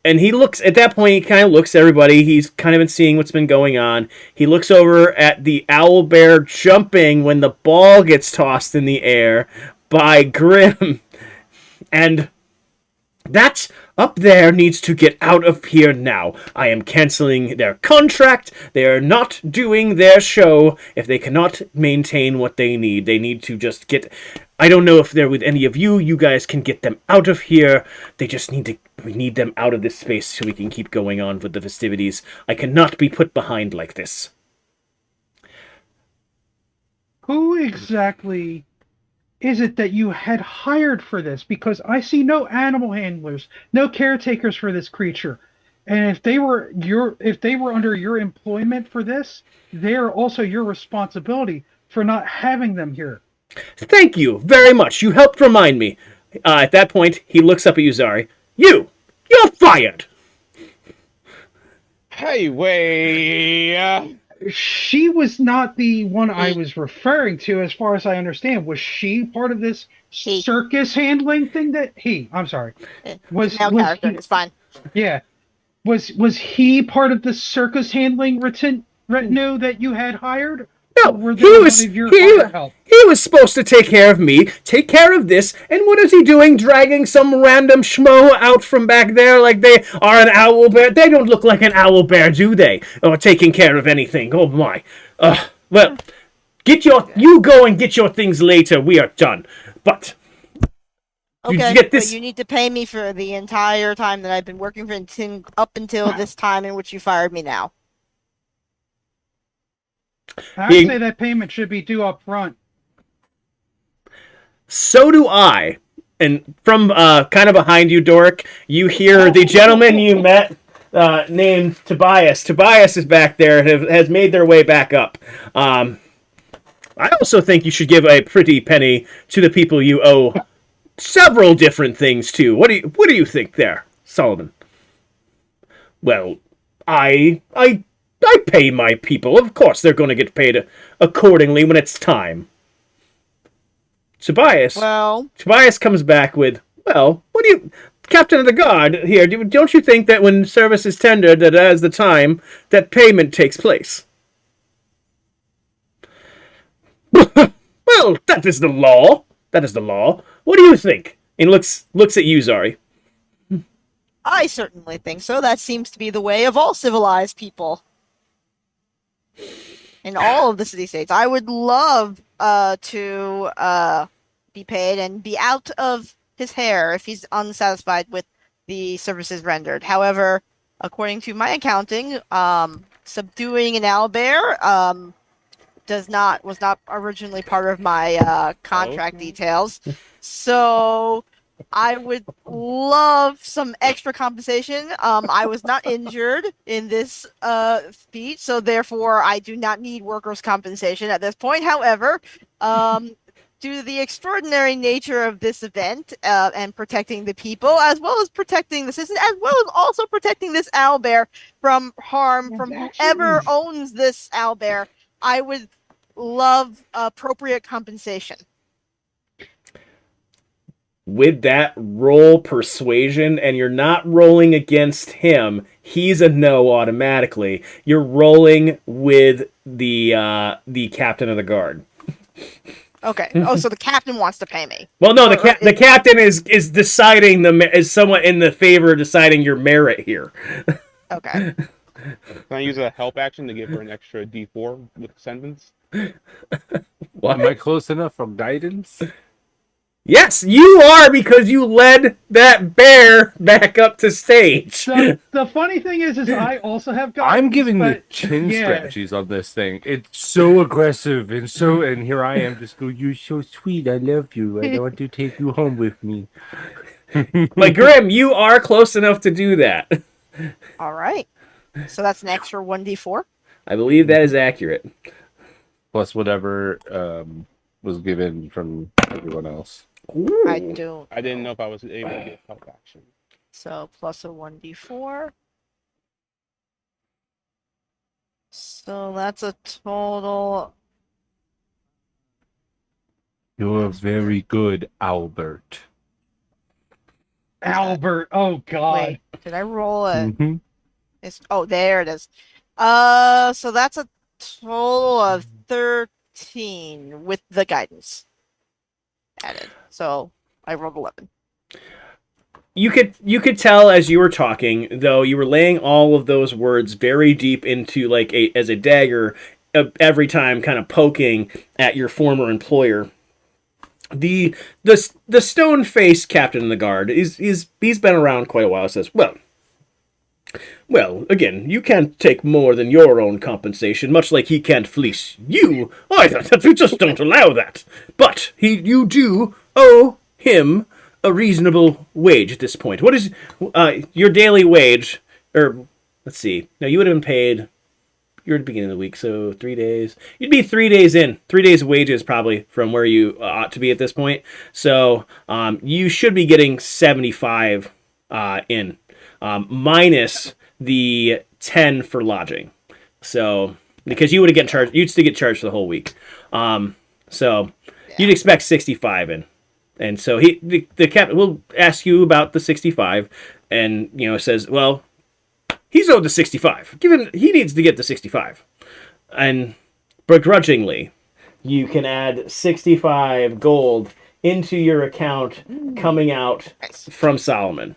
And he looks, at that point, he kind of looks at everybody. He's kind of been seeing what's been going on. He looks over at the owl bear jumping when the ball gets tossed in the air by Grim. And that up there needs to get out of here now. I am canceling their contract. They are not doing their show if they cannot maintain what they need. They need to just get... I don't know if they're with any of you. You guys can get them out of here. They just need to... We need them out of this space so we can keep going on with the festivities. I cannot be put behind like this. Who exactly is it that you had hired for this? Because I see no animal handlers, no caretakers for this creature. And if they were under your employment for this, they're also your responsibility for not having them here. Thank you very much. You helped remind me. At that point, he looks up at you, Zari. You're fired. Hey, wait. She was not the one I was referring to, as far as I understand. Was she part of this circus handling thing? I'm sorry. It's fine. Yeah. Was he part of the circus handling retinue that you had hired? No, Were he they was one of your hired help? he was supposed to take care of me, take care of this, and what is he doing? Dragging some random schmo out from back there like they are an owl bear? They don't look like an owl bear, do they? Or taking care of anything? Oh my! Well, you go and get your things later. We are done. But Okay, get this. but you need to pay me for the entire time that I've been working for up until this time in which you fired me now. I'd say that payment should be due up front. So do I. And from kind of behind you, Doric, you hear the gentleman you met named Tobias. Tobias is back there and has made their way back up. I also think you should give a pretty penny to the people you owe several different things to. What do you think there, Solomon? Well, I pay my people. Of course, they're going to get paid accordingly when it's time. Tobias comes back with, well, Captain of the Guard here, don't you think that when service is tendered, that as the time, that payment takes place? Well, that is the law. That is the law. What do you think? And looks at you, Zari. I certainly think so. That seems to be the way of all civilized people. In all of the city-states. I would love to be paid and be out of his hair if he's unsatisfied with the services rendered. However, according to my accounting, subduing an owlbear was not originally part of my contract details. So I would love some extra compensation. I was not injured in this feat, so therefore I do not need workers' compensation at this point. However, due to the extraordinary nature of this event and protecting the people, as well as protecting the citizens, as well as also protecting this owlbear from harm from whoever owns this owlbear, I would love appropriate compensation. With that, roll persuasion, and you're not rolling against him. He's a no automatically. You're rolling with the captain of the guard. Okay. Oh, so the captain wants to pay me. Well, no, the captain is deciding is somewhat in the favor of deciding your merit here. Okay. Can I use a help action to give her an extra D4 with ascendance? What? Am I close enough for guidance? Yes, you are, because you led that bear back up to stage. The funny thing is I also have guidance. I'm giving the but, chin yeah. scratchies on this thing. It's so aggressive and here I am just go, you're so sweet, I love you. I want to take you home with me. But Grim, you are close enough to do that. All right. So that's an extra 1d4. I believe that is accurate. Plus whatever was given from everyone else. I Ooh. don't. I didn't know if I was able to get help action. So plus a 1d4. So that's a total. You're very good, Albert. Albert, oh god. Wait, did I roll a? Mm-hmm. Oh, there it is. So that's a total of 13 with the guidance added. So I rolled 11. You could tell as you were talking, though, you were laying all of those words very deep into like as a dagger, every time kind of poking at your former employer. The stone faced captain of the guard he's been around quite a while. Says, well, again, you can't take more than your own compensation, much like he can't fleece you either. We just don't allow that. But you do owe him a reasonable wage at this point. What is your daily wage? Or let's see. Now you would have been paid. You're at the beginning of the week, so 3 days. You'd be 3 days in. 3 days of wages probably from where you ought to be at this point. So you should be getting 75 in, minus the 10 for lodging. So because you would have get charged, you'd still get charged for the whole week. So you'd expect 65 in. And so the captain will ask you about the 65, and says, well, he's owed the 65. Given he needs to get the 65, and begrudgingly, you can add 65 gold into your account, coming out from Solomon.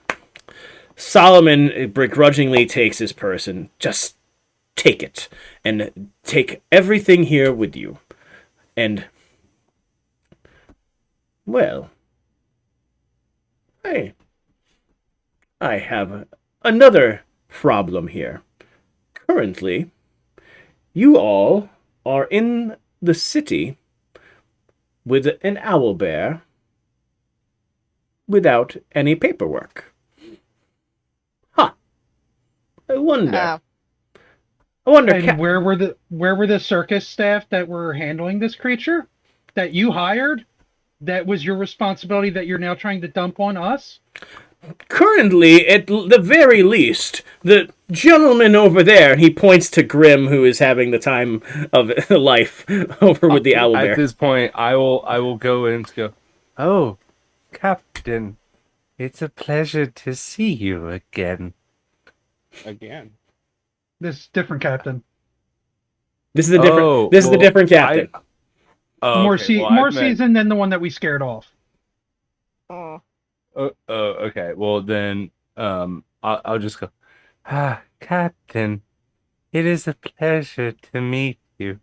Solomon begrudgingly takes his purse and just take it and take everything here with you. And well, I have another problem here. Currently, you all are in the city with an owlbear without any paperwork. Huh. I wonder. And where were the circus staff that were handling this creature that you hired? That was your responsibility that you're now trying to dump on us? Currently, at the very least, the gentleman over there, and he points to Grim, who is having the time of life over with the owlbear. At this point, I will go and go, Oh, Captain, it's a pleasure to see you again. Again. This different captain. This is the different. This is the different captain. More seasoned than the one that we scared off. Oh. Okay. Well then, I'll just go. Ah, Captain, it is a pleasure to meet you.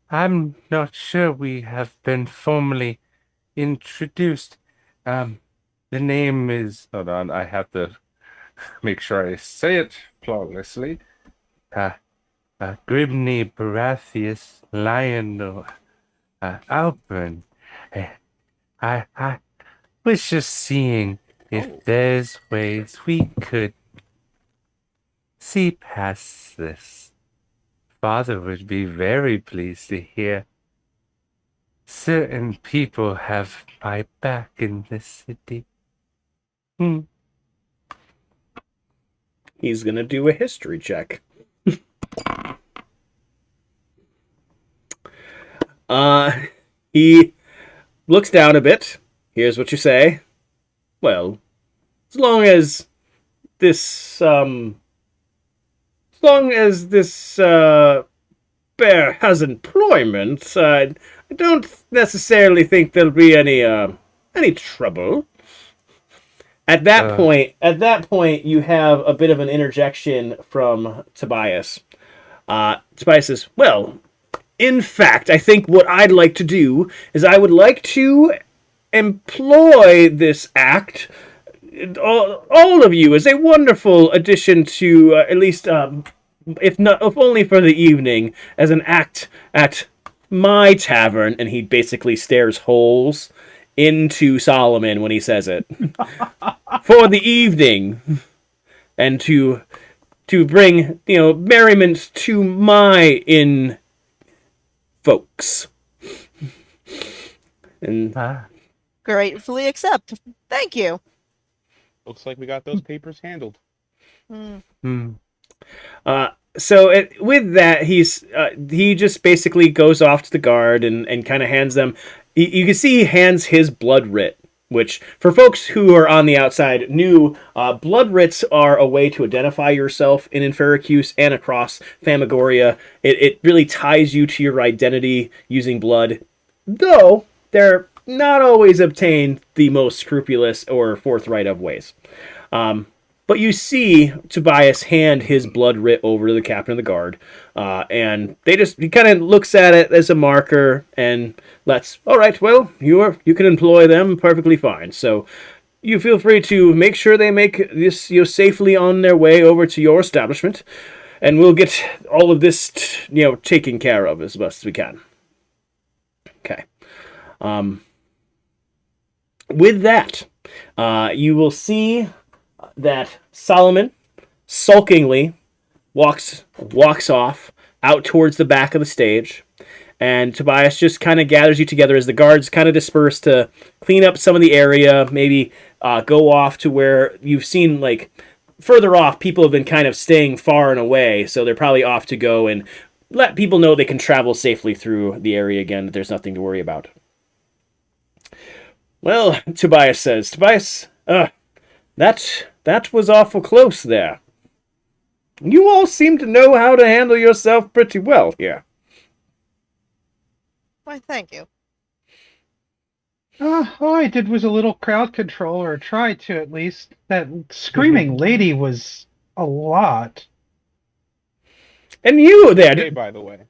I'm not sure we have been formally introduced. The name is... Hold on, I have to make sure I say it flawlessly. Grimney Baratheus Lionel Alburn. I was just seeing if there's ways we could see past this. Father would be very pleased to hear. Certain people have my back in this city. He's gonna do a history check. He looks down a bit. Here's what you say. Well, as long as this bear has employment, I don't necessarily think there'll be any trouble. At that point, you have a bit of an interjection from Tobias. Tobias says, well, in fact, I think what I'd like to do is I would like to employ this act, all of you, is a wonderful addition to at least, if only for the evening, as an act at my tavern. And he basically stares holes into Solomon when he says it. For the evening, and to bring merriment to my inn folks. And Gratefully accept. Thank you. Looks like we got those papers handled. so with that, he just basically goes off to the guard and kind of hands them. You can see he hands his blood writ, which for folks who are on the outside knew, blood writs are a way to identify yourself in Enferacuse and across Famagoria. It really ties you to your identity using blood, though they're not always obtained the most scrupulous or forthright of ways. But you see Tobias hand his blood writ over to the captain of the guard, and he kind of looks at it as a marker and all right, well, you can employ them perfectly fine. So you feel free to make sure they make this safely on their way over to your establishment, and we'll get all of this taken care of as best as we can. Okay. With that, you will see that Solomon sulkingly walks off out towards the back of the stage, and Tobias just kind of gathers you together as the guards kind of disperse to clean up some of the area, maybe go off to where you've seen, like, further off, people have been kind of staying far and away, so they're probably off to go and let people know they can travel safely through the area again, that there's nothing to worry about. Well, Tobias says, that was awful close there. You all seem to know how to handle yourself pretty well here. Why, thank you. All I did was a little crowd control, or tried to at least. That screaming lady was a lot. And you there. Okay, by the way.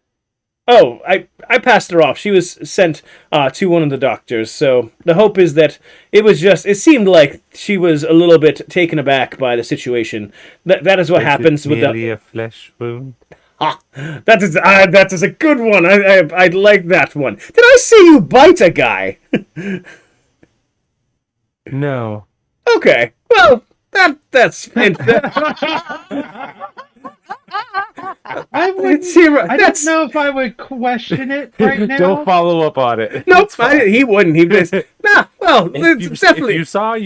Oh, I passed her off. She was sent to one of the doctors, so the hope is that it seemed like she was a little bit taken aback by the situation. That is what happens with merely a flesh wound? That is a good one. I like that one. Did I see you bite a guy? No. Okay, well, that's... I don't know if I would question it right now. Don't follow up on it. Nope, he wouldn't. He just... Nah, well, it's definitely... If you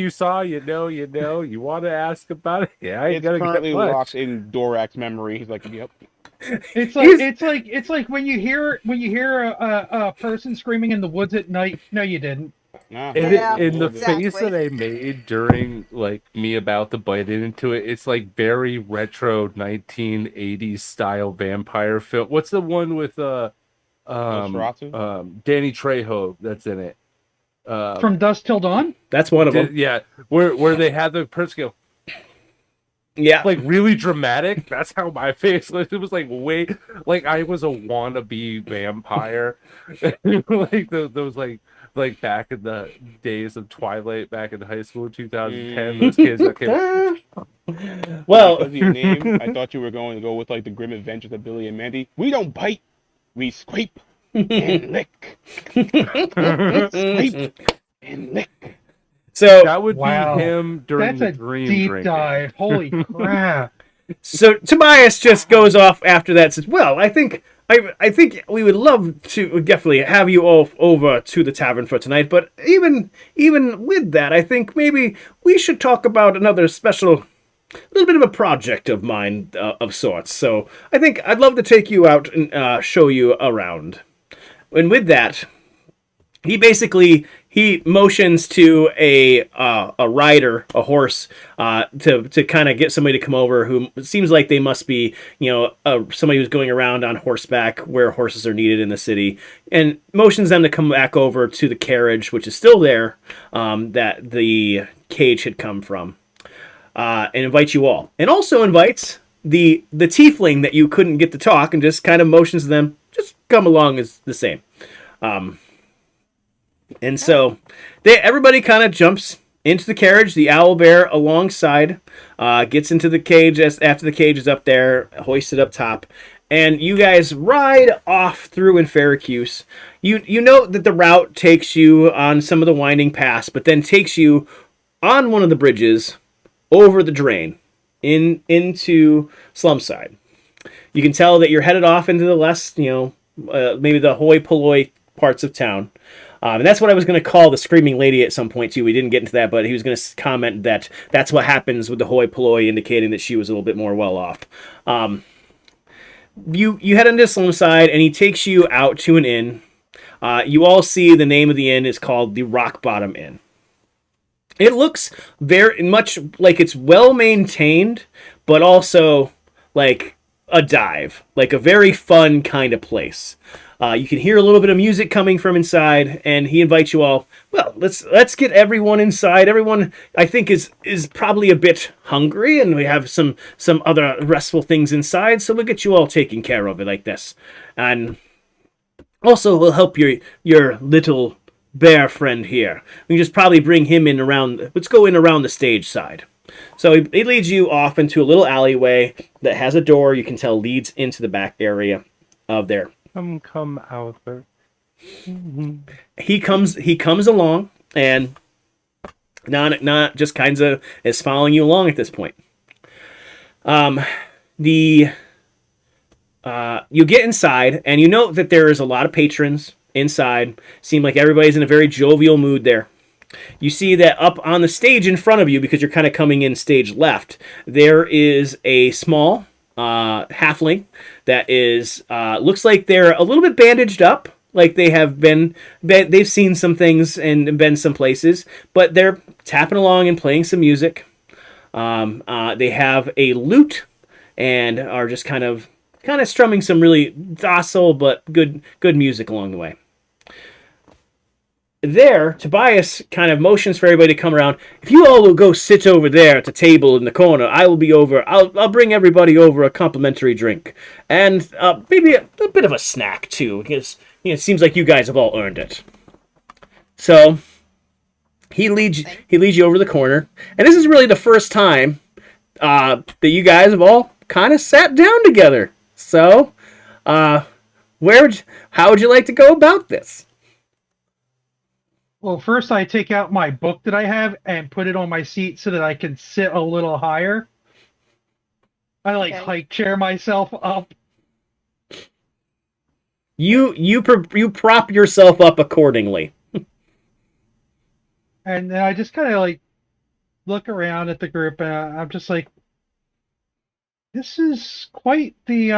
saw, you know. You want to ask about it? Yeah, I ain't It's gonna currently get much. locked in Dorak's memory. He's like, yep. It's like when you hear a person screaming in the woods at night. No, you didn't. Nah, In the exactly. face that I made during, like, me about to bite into it, it's like very retro 1980s style vampire film. What's the one with Nosferatu? Danny Trejo that's in it? From Dusk Till Dawn. That's one of them. Yeah, where they had the person go, Yeah. like, really dramatic. That's how my face was. It was like like I was a wannabe vampire. Like those like back in the days of Twilight, back in high school, 2010. Those kids that came. Well, Because of your name, I thought you were going to go with like the Grim Adventures of Billy and Mandy. We don't bite, we scrape and lick. Scrape and lick. so That would Wow. be him during That's the a dream deep drinking. dive. Holy crap! So Tobias just goes off after that and says, well, I think we would love to definitely have you all over to the tavern for tonight, but even with that, I think maybe we should talk about another little bit of a project of mine of sorts. So I think I'd love to take you out and show you around. And with that, he motions to a rider, a horse, to kind of get somebody to come over who seems like they must be, somebody who's going around on horseback where horses are needed in the city, and motions them to come back over to the carriage, which is still there, that the cage had come from, and invites you all, and also invites the tiefling that you couldn't get to talk, and just kind of motions them, just come along as the same. And so everybody kind of jumps into the carriage. The owl bear alongside gets into the cage after the cage is up there, hoisted up top. And you guys ride off through Enferacuse. You note that the route takes you on some of the winding paths, but then takes you on one of the bridges over the drain into Slumside. You can tell that you're headed off into the less, maybe the hoi polloi parts of town. And that's what I was going to call the Screaming Lady at some point, too. We didn't get into that, but he was going to comment that that's what happens with the hoi polloi, indicating that she was a little bit more well off. You head into Slumside, and he takes you out to an inn. You all see the name of the inn is called the Rock Bottom Inn. It looks very much like it's well maintained, but also like a dive, like a very fun kind of place. You can hear a little bit of music coming from inside, and he invites you all. Well, let's get everyone inside. Everyone, I think, is probably a bit hungry, and we have some other restful things inside. So we'll get you all taken care of it like this, and also we'll help your little bear friend here. We can just probably bring him in around. Let's go in around the stage side. So he leads you off into a little alleyway that has a door you can tell leads into the back area of there. Come, Albert. He comes along and not just kinds of is following you along at this point. The you get inside and you note that there is a lot of patrons inside. Seem like everybody's in a very jovial mood there. You see that up on the stage in front of you, because you're kind of coming in stage left, there is a small halfling that is looks like they're a little bit bandaged up, like they've seen some things and been some places, but they're tapping along and playing some music. They have a lute and are just kind of strumming some really docile but good music along the way. There, Tobias kind of motions for everybody to come around. If you all will go sit over there at the table in the corner, I will be over. I'll bring everybody over a complimentary drink and maybe a bit of a snack too, because it seems like you guys have all earned it. So he leads you over the corner, and this is really the first time that you guys have all kind of sat down together. So, how would you like to go about this? Well, first I take out my book that I have and put it on my seat so that I can sit a little higher. I hike chair myself up. You prop yourself up accordingly. And then I just kind of look around at the group, and I'm just like, this is quite the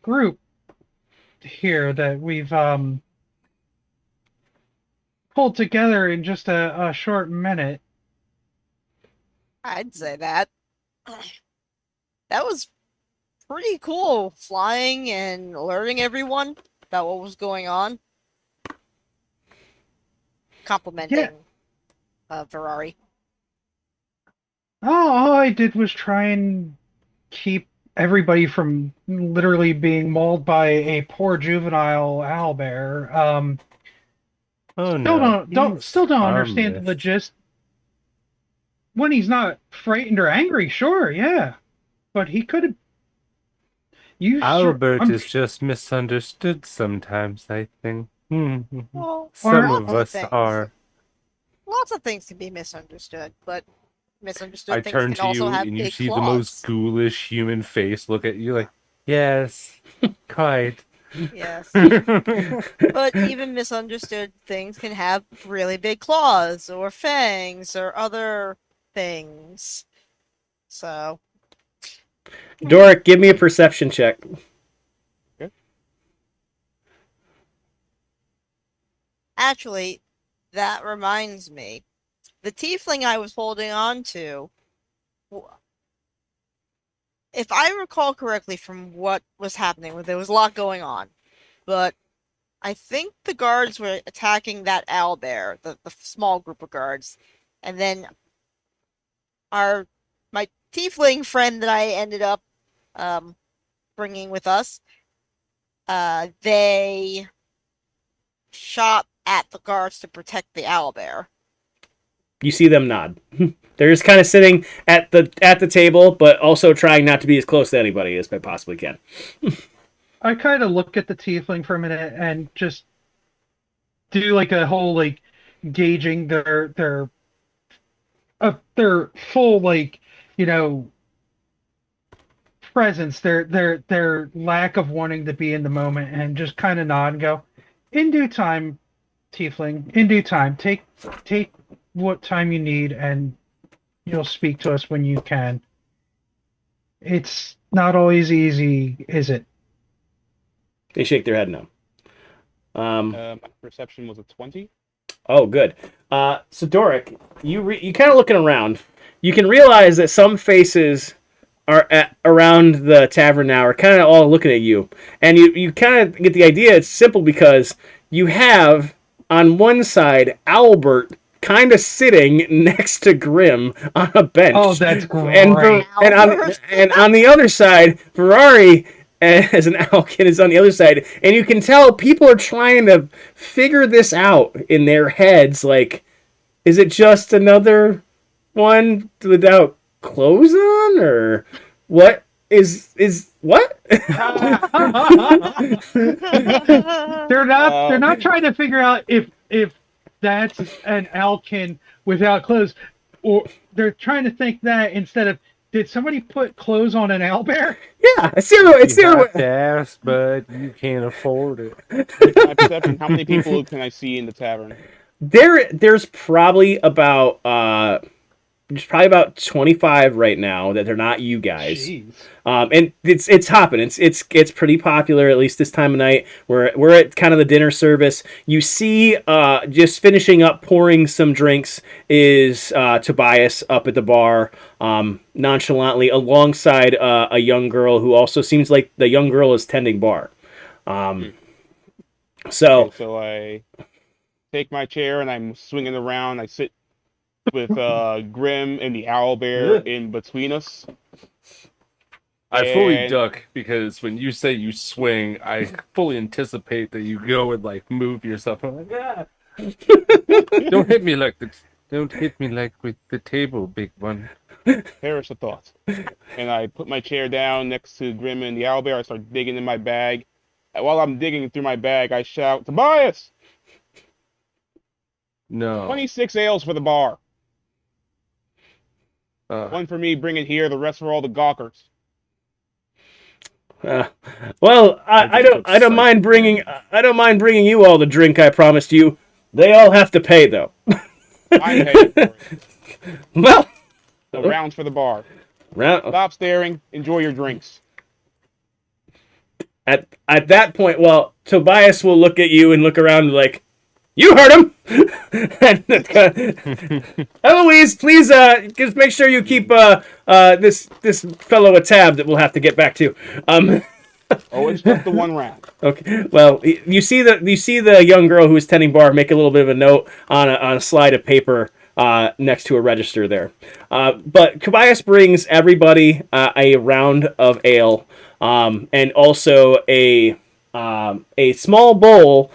group here that we've pulled together in just a short minute. I'd say that. That was pretty cool, flying and alerting everyone about what was going on. Complimenting Ferrari. All I did was try and keep everybody from literally being mauled by a poor juvenile owlbear. Oh no! Still don't understand harmless. the gist. When he's not frightened or angry, sure, yeah, but he could have. Albert is just misunderstood sometimes, I think. Well, Some lots of us things. are. Lots of things can be misunderstood, but misunderstood I things turn can to also you have and you big see flaws. the most ghoulish human face look at you like, yes, quite. Yes. But even misunderstood things can have really big claws or fangs or other things. So. Doric, give me a perception check. Okay. Actually, that reminds me. The tiefling I was holding on to, if I recall correctly from what was happening, there was a lot going on, but I think the guards were attacking that owlbear, the small group of guards, and then my tiefling friend that I ended up bringing with us, they shot at the guards to protect the owlbear. You see them nod. They're just kind of sitting at the table, but also trying not to be as close to anybody as they possibly can. I kind of look at the tiefling for a minute and just do like a whole like gauging their full like you know presence, their lack of wanting to be in the moment, and just kind of nod and go, in due time, tiefling, in due time. Take what time you need, and you'll speak to us when you can. It's not always easy, is it? They shake their head no. My perception was a 20. Oh, good. So Doric, you kind of looking around. You can realize that some faces are around the tavern now are kind of all looking at you, and you kind of get the idea. It's simple because you have on one side Albert kind of sitting next to Grim on a bench. Oh, that's and great. and on the other side, Ferrari as an Alkin is on the other side, and you can tell people are trying to figure this out in their heads. Like, is it just another one without clothes on, or what is what? They're not trying to figure out if that's an Alkin without clothes, or they're trying to think that instead of, did somebody put clothes on an owlbear? Yeah, it's the You other have to ask, but you can't afford it. With my perception, how many people can I see in the tavern? There's probably about there's probably about 25 right now that they're not you guys. Jeez. And it's hopping. It's pretty popular, at least this time of night. We're at kind of the dinner service. You see, just finishing up pouring some drinks is Tobias up at the bar, nonchalantly alongside a young girl who also seems like the young girl is tending bar. So Okay, so I take my chair and I'm swinging around. I sit with Grim and the owlbear in between us. I fully And- duck because when you say you swing, I fully anticipate that you go and like move yourself. I'm like, ah. Don't hit me like the. Don't hit me like with the table, big one. Perish the thoughts. And I put my chair down next to Grim and the owlbear. I start digging in my bag. And while I'm digging through my bag, I shout, Tobias! No. 26 ales for the bar. Uh, One for me, bring it here. The rest for all the gawkers. well, I I just don't took sight mind bringing you all the drink I promised you. They all have to pay though. I'm paying for it. Well, So rounds for the bar. round, Stop staring. Enjoy your drinks. at that point, well, Tobias will look at you and look around like, you heard him. And Eloise, please just make sure you keep this fellow a tab that we'll have to get back to. Oh, it's just the one round. Okay. Well, you see the young girl who is tending bar make a little bit of a note on a slide of paper next to a register there. But Tobias brings everybody a round of ale, and also a small bowl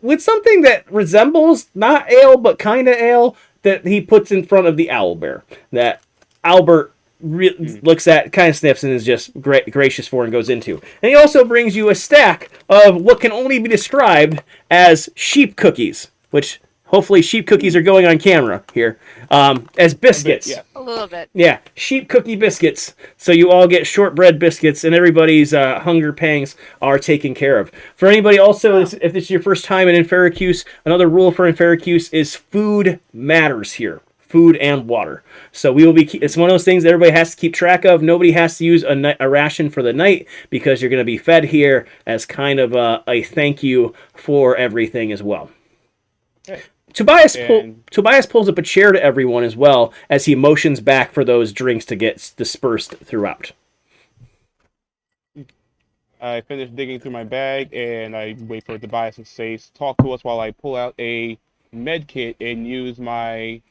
with something that resembles not ale but kind of ale that he puts in front of the owlbear. That Albert looks at, kind of sniffs, and is just gracious for and goes into. And he also brings you a stack of what can only be described as sheep cookies, which hopefully sheep cookies are going on camera here, as biscuits. Yeah. A little bit. Yeah, sheep cookie biscuits. So you all get shortbread biscuits, and everybody's hunger pangs are taken care of. For anybody also, if this is your first time in Enferacuse, another rule for Enferacuse is food matters here. Food and water. So we will be. It's one of those things that everybody has to keep track of. Nobody has to use a ration for the night because you're going to be fed here as kind of a thank you for everything as well. Okay. Tobias pulls up a chair to everyone as well as he motions back for those drinks to get dispersed throughout. I finish digging through my bag and I wait for Tobias to say, talk to us while I pull out a med kit and use my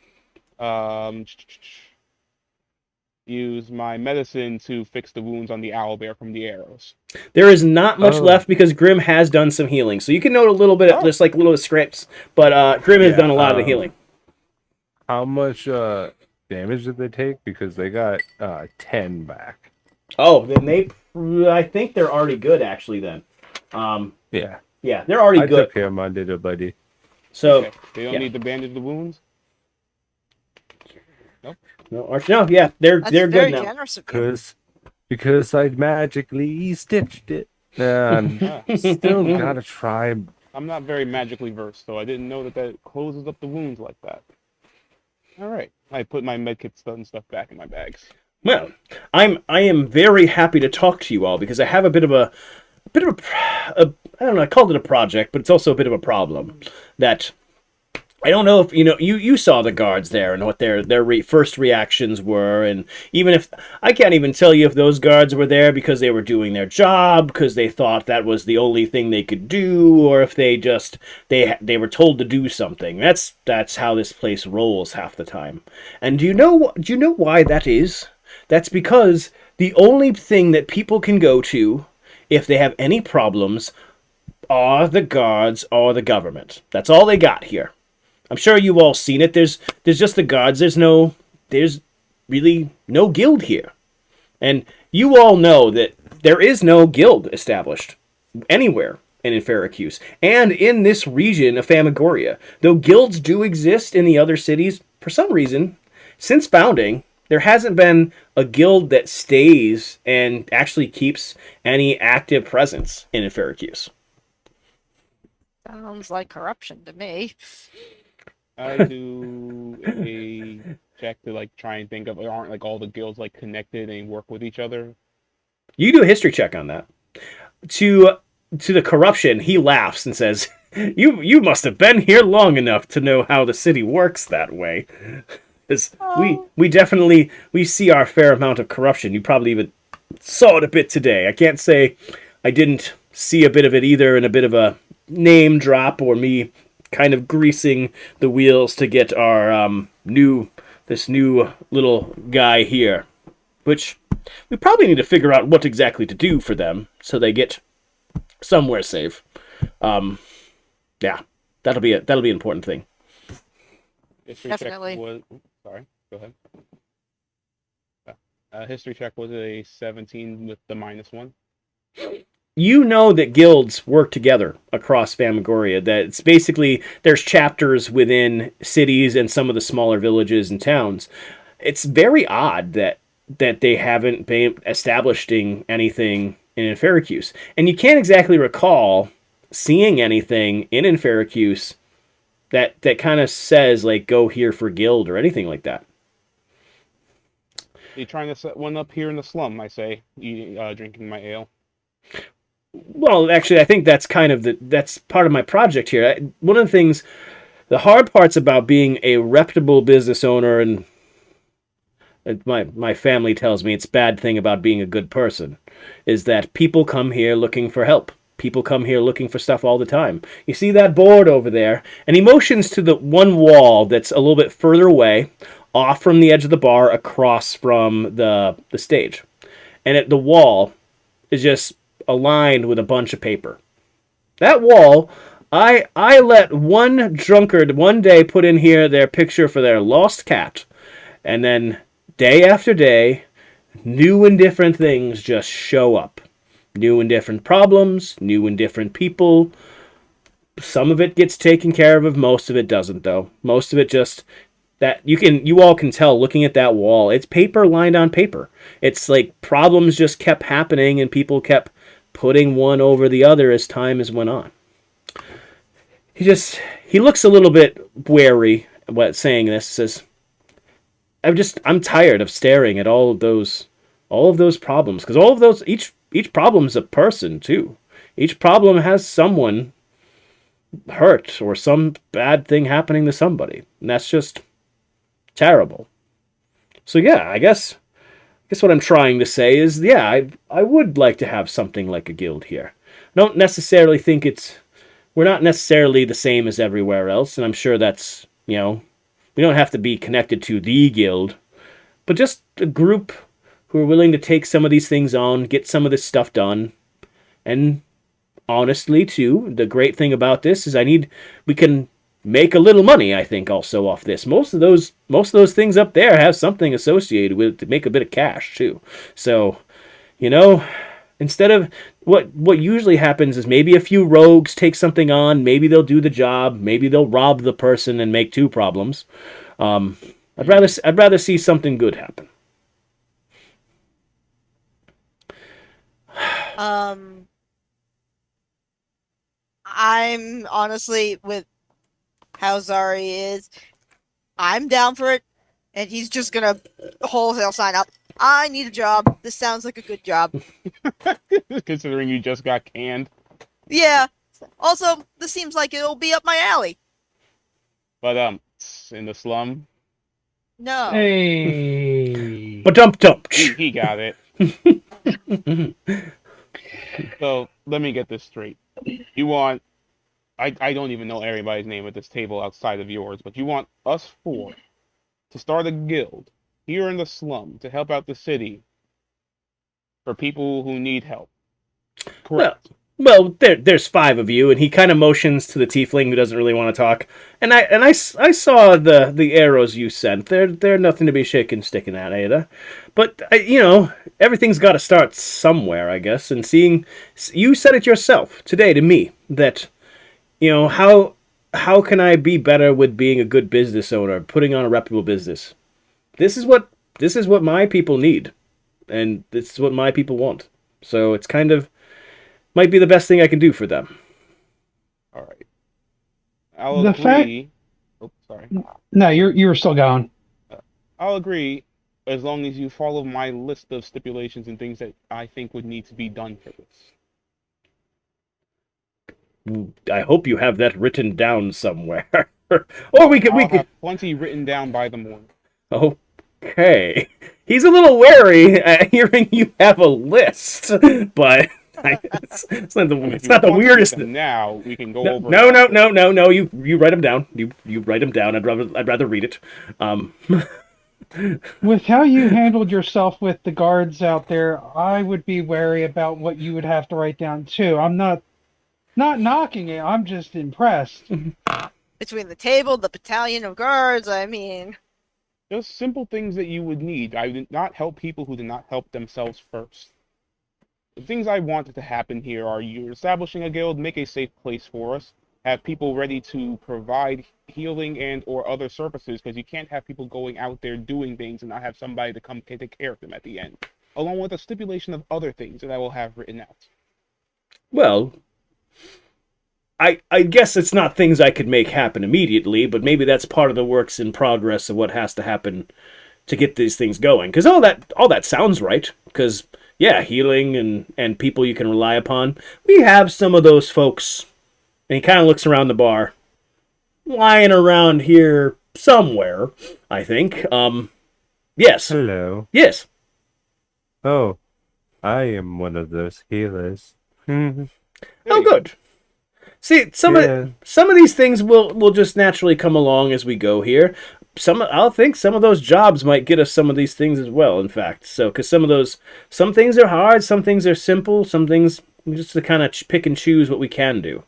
use my medicine to fix the wounds on the owlbear from the arrows. There is not much Oh. left because Grim has done some healing, so you can note a little bit, just like little scripts. But Grim has Yeah, done a lot of the healing. How much damage did they take? Because they got 10 back. Oh, then I think they're already good actually. Then, Yeah. yeah, they're already I good. took care of my little buddy. So Okay. They don't yeah. need to bandage the wounds? no, yeah, they're That's good very now. generous of you. Because I magically stitched it. And Ah, still gotta try. I'm not very magically versed, so I didn't know that that closes up the wounds like that. All right. I put my medkit and stuff back in my bags. Well, I am very happy to talk to you all because I have a bit of a I don't know. I called it a project, but it's also a bit of a problem that I don't know if you saw the guards there and what their first reactions were, and even if I can't even tell you if those guards were there because they were doing their job because they thought that was the only thing they could do, or if they just they were told to do something. That's how this place rolls half the time. And do you know why that is? That's because the only thing that people can go to if they have any problems are the guards or the government. That's all they got here. I'm sure you've all seen it. There's just the guards. There's really no guild here. And you all know that there is no guild established anywhere in Enferacuse and in this region of Famagoria. Though guilds do exist in the other cities, for some reason, since founding, there hasn't been a guild that stays and actually keeps any active presence in Enferacuse. Sounds like corruption to me. I do a check to like try and think of aren't like all the guilds like connected and work with each other. You do a history check on that. To the corruption, he laughs and says, "You must have been here long enough to know how the city works that way." Because we definitely see our fair amount of corruption. You probably even saw it a bit today. I can't say I didn't see a bit of it either, and a bit of a name drop or me kind of greasing the wheels to get our new little guy here, which we probably need to figure out what exactly to do for them so they get somewhere safe. Yeah, that'll be an important thing. History Definitely. check was sorry. Go ahead. History check was a 17 with the -1. You know that guilds work together across Famagoria. That it's basically there's chapters within cities and some of the smaller villages and towns. It's very odd that they haven't been establishing anything in Enferacuse, and you can't exactly recall seeing anything in Enferacuse that kind of says like go here for guild or anything like that. You trying to set one up here in the slum? I say, drinking my ale. Well, actually, I think that's kind of that's part of my project here. One of the things, the hard parts about being a reputable business owner, and my family tells me it's a bad thing about being a good person, is that people come here looking for help. People come here looking for stuff all the time. You see that board over there, and he motions to the one wall that's a little bit further away, off from the edge of the bar, across from the stage, and at the wall is just aligned with a bunch of paper. That wall, I let one drunkard one day put in here their picture for their lost cat, and then day after day, new and different things just show up. New and different problems, new and different people. Some of it gets taken care of, most of it doesn't though. Most of it just that you all can tell looking at that wall. It's paper lined on paper. It's like problems just kept happening and people kept putting one over the other as time has went on. He looks a little bit wary about saying this. Says, I'm tired of staring at all of those problems, because all of those each problem's a person too. Each problem has someone hurt or some bad thing happening to somebody, and that's just terrible. So yeah, I guess what I'm trying to say is, yeah, I would like to have something like a guild here. I don't necessarily think we're not necessarily the same as everywhere else, and I'm sure that's, we don't have to be connected to the guild, but just a group who are willing to take some of these things on, get some of this stuff done. And honestly, too, the great thing about this is we can make a little money, I think, also off this. Most of those things up there have something associated with it to make a bit of cash too. So, you know, instead of what usually happens is maybe a few rogues take something on, maybe they'll do the job, maybe they'll rob the person and make two problems. Um, I'd rather see something good happen. Um, I'm honestly with how Zari is. I'm down for it, and he's just gonna wholesale sign up. I need a job. This sounds like a good job. Considering you just got canned. Yeah. Also, this seems like it'll be up my alley. But in the slum, No. Hey. But dump. he got it. So let me get this straight. You want I don't even know everybody's name at this table outside of yours, but you want us four to start a guild here in the slum to help out the city for people who need help. Well, Correct. well, there's five of you, and he kind of motions to the tiefling who doesn't really want to talk. And I saw the arrows you sent. They're nothing to be shaken sticking at either. But everything's got to start somewhere, I guess. And seeing you said it yourself today to me that how can I be better with being a good business owner, putting on a reputable business? This is what my people need, and this is what my people want. So it's kind of might be the best thing I can do for them. All right. I'll The fact. agree. Oh, sorry. No, you were still going. I'll agree as long as you follow my list of stipulations and things that I think would need to be done for this. I hope you have that written down somewhere. Or we I'll could. have plenty written down by the morning. Okay. He's a little wary at hearing you have a list, but it's not the If it's you not the want to weirdest. get them now, we can go No, over. no, it no, after. no, no, no. You write them down. You write them down. I'd rather read it. Um, With how you handled yourself with the guards out there, I would be wary about what you would have to write down too. I'm not knocking it. I'm just impressed. Between the table, the battalion of guards, I mean. Just simple things that you would need. I did not help people who did not help themselves first. The things I wanted to happen here are you're establishing a guild, make a safe place for us, have people ready to provide healing and or other services, because you can't have people going out there doing things and not have somebody to come take care of them at the end. Along with a stipulation of other things that I will have written out. well, I guess it's not things I could make happen immediately, but maybe that's part of the works in progress of what has to happen to get these things going. Because all that sounds right. Because yeah, healing and people you can rely upon. We have some of those folks, and he kind of looks around the bar, lying around here somewhere. I think. Yes, Hello. yes. Oh, I am one of those healers. Oh, Hey, good. See, Yeah. some of these things will just naturally come along as we go here. I'll think some of those jobs might get us some of these things as well. In fact, so because some things are hard, some things are simple, some things we just to kind of pick and choose what we can do.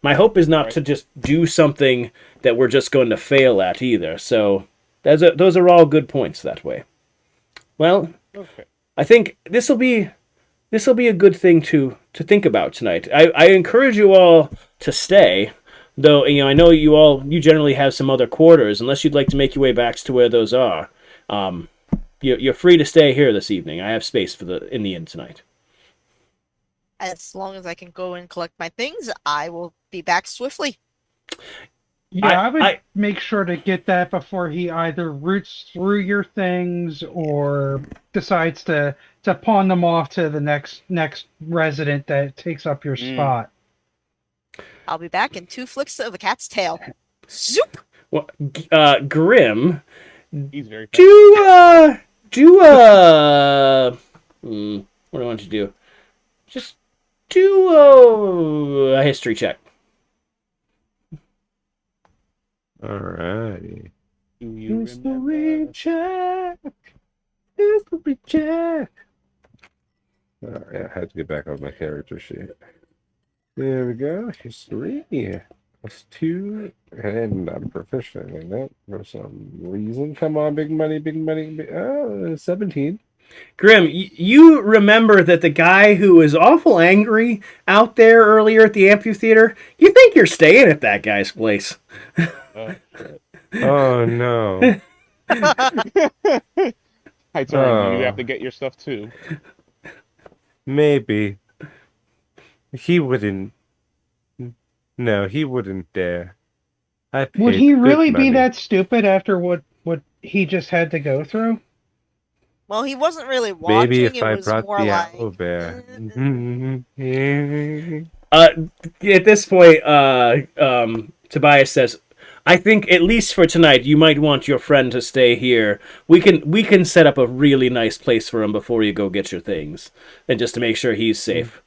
My hope is not Right. to just do something that we're just going to fail at either. So those are all good points that way. Well, Okay. I think this will be a good thing to think about tonight. I encourage you all to stay, though I know you generally have some other quarters. Unless you'd like to make your way back to where those are, you're free to stay here this evening. I have space in the inn tonight. As long as I can go and collect my things, I will be back swiftly. Yeah, I would I make sure to get that before he either roots through your things or decides to pawn them off to the next resident that takes up your Mm. spot. I'll be back in 2 flicks of a cat's tail. Zoop! well, Grim, He's very fast. what do I want you to do? Just do a history check. Alrighty. Do you History remember? check. History check. Oh, yeah, I had to get back on my character sheet. There we go. History. +2. And I'm proficient in that for some reason. Come on, big money, big money. 17. Grim, you remember that the guy who was awful angry out there earlier at the amphitheater? You think you're staying at that guy's place? Oh, no. Hi, sorry. Do you have Oh, to get your stuff too? maybe. He wouldn't. No, he wouldn't dare. I Would paid he good really be money. that stupid after what he just had to go through? Well, he wasn't really Maybe watching. if It I was brought more the like, owl bear. Uh, at this point, Tobias says, "I think at least for tonight, you might want your friend to stay here. We can set up a really nice place for him before you go get your things, and just to make sure he's safe.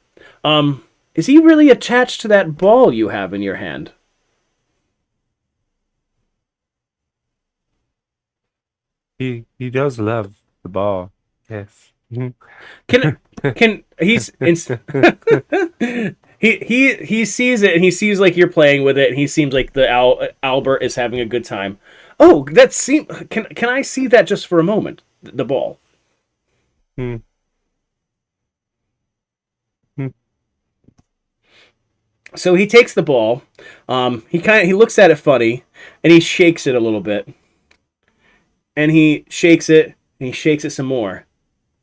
Is he really attached to that ball you have in your hand?" He does love the ball. Yes. Can he's he sees it and he sees like you're playing with it and he seems like the Albert is having a good time. Oh, that seem can I see that just for a moment? The ball. Hmm. Hmm. So he takes the ball. He looks at it funny and he shakes it a little bit. And he shakes it and he shakes it some more.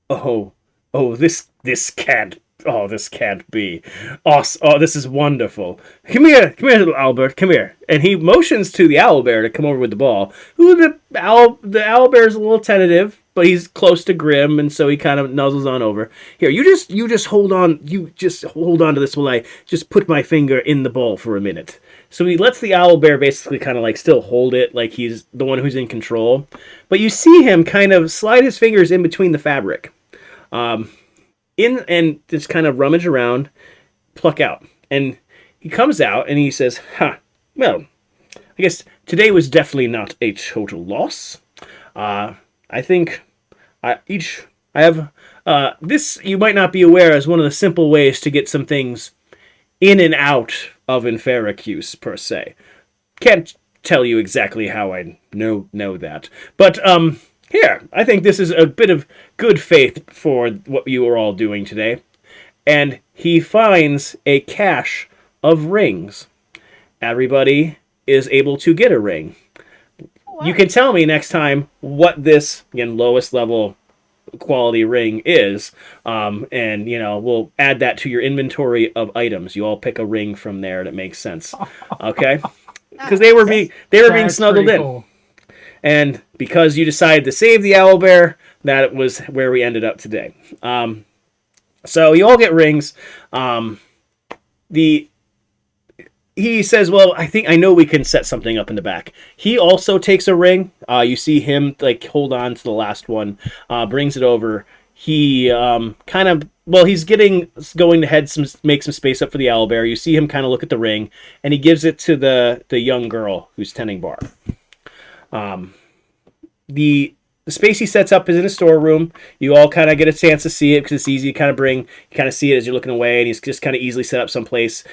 Oh, this can't. Oh, this can't be. Oh, this is wonderful. Come here, little Albert, come here. And he motions to the owlbear to come over with the ball. Who the owlbear's a little tentative, but he's close to Grim, and so he kind of nuzzles on over. Here, you just hold on. You just hold on to this while I just put my finger in the ball for a minute. So he lets the owlbear basically kind of like still hold it, like he's the one who's in control. But you see him kind of slide his fingers in between the fabric in and just kind of rummage around, pluck out. And he comes out and he says, well, I guess today was definitely not a total loss. I think I have this you might not be aware is one of the simple ways to get some things in and out of Enferacuse per se. Can't tell you exactly how I know that, but here I think this is a bit of good faith for what you are all doing today. And he finds a cache of rings. Everybody is able to get a ring. wow. You can tell me next time what this again lowest level quality ring is, and we'll add that to your inventory of items. You all pick a ring from there that makes sense, okay? Because they were being That's snuggled pretty in, cool. and because you decided to save the owlbear, that was where we ended up today. So you all get rings. The He says, "Well, I think I know we can set something up in the back." He also takes a ring. You see him like hold on to the last one, brings it over. He kind of he's going to make some space up for the owlbear. You see him kind of look at the ring, and he gives it to the young girl who's tending bar. The space he sets up is in a storeroom. You all kind of get a chance to see it because it's easy to kind of bring. You kind of see it as you're looking away, and he's just kind of easily set up someplace.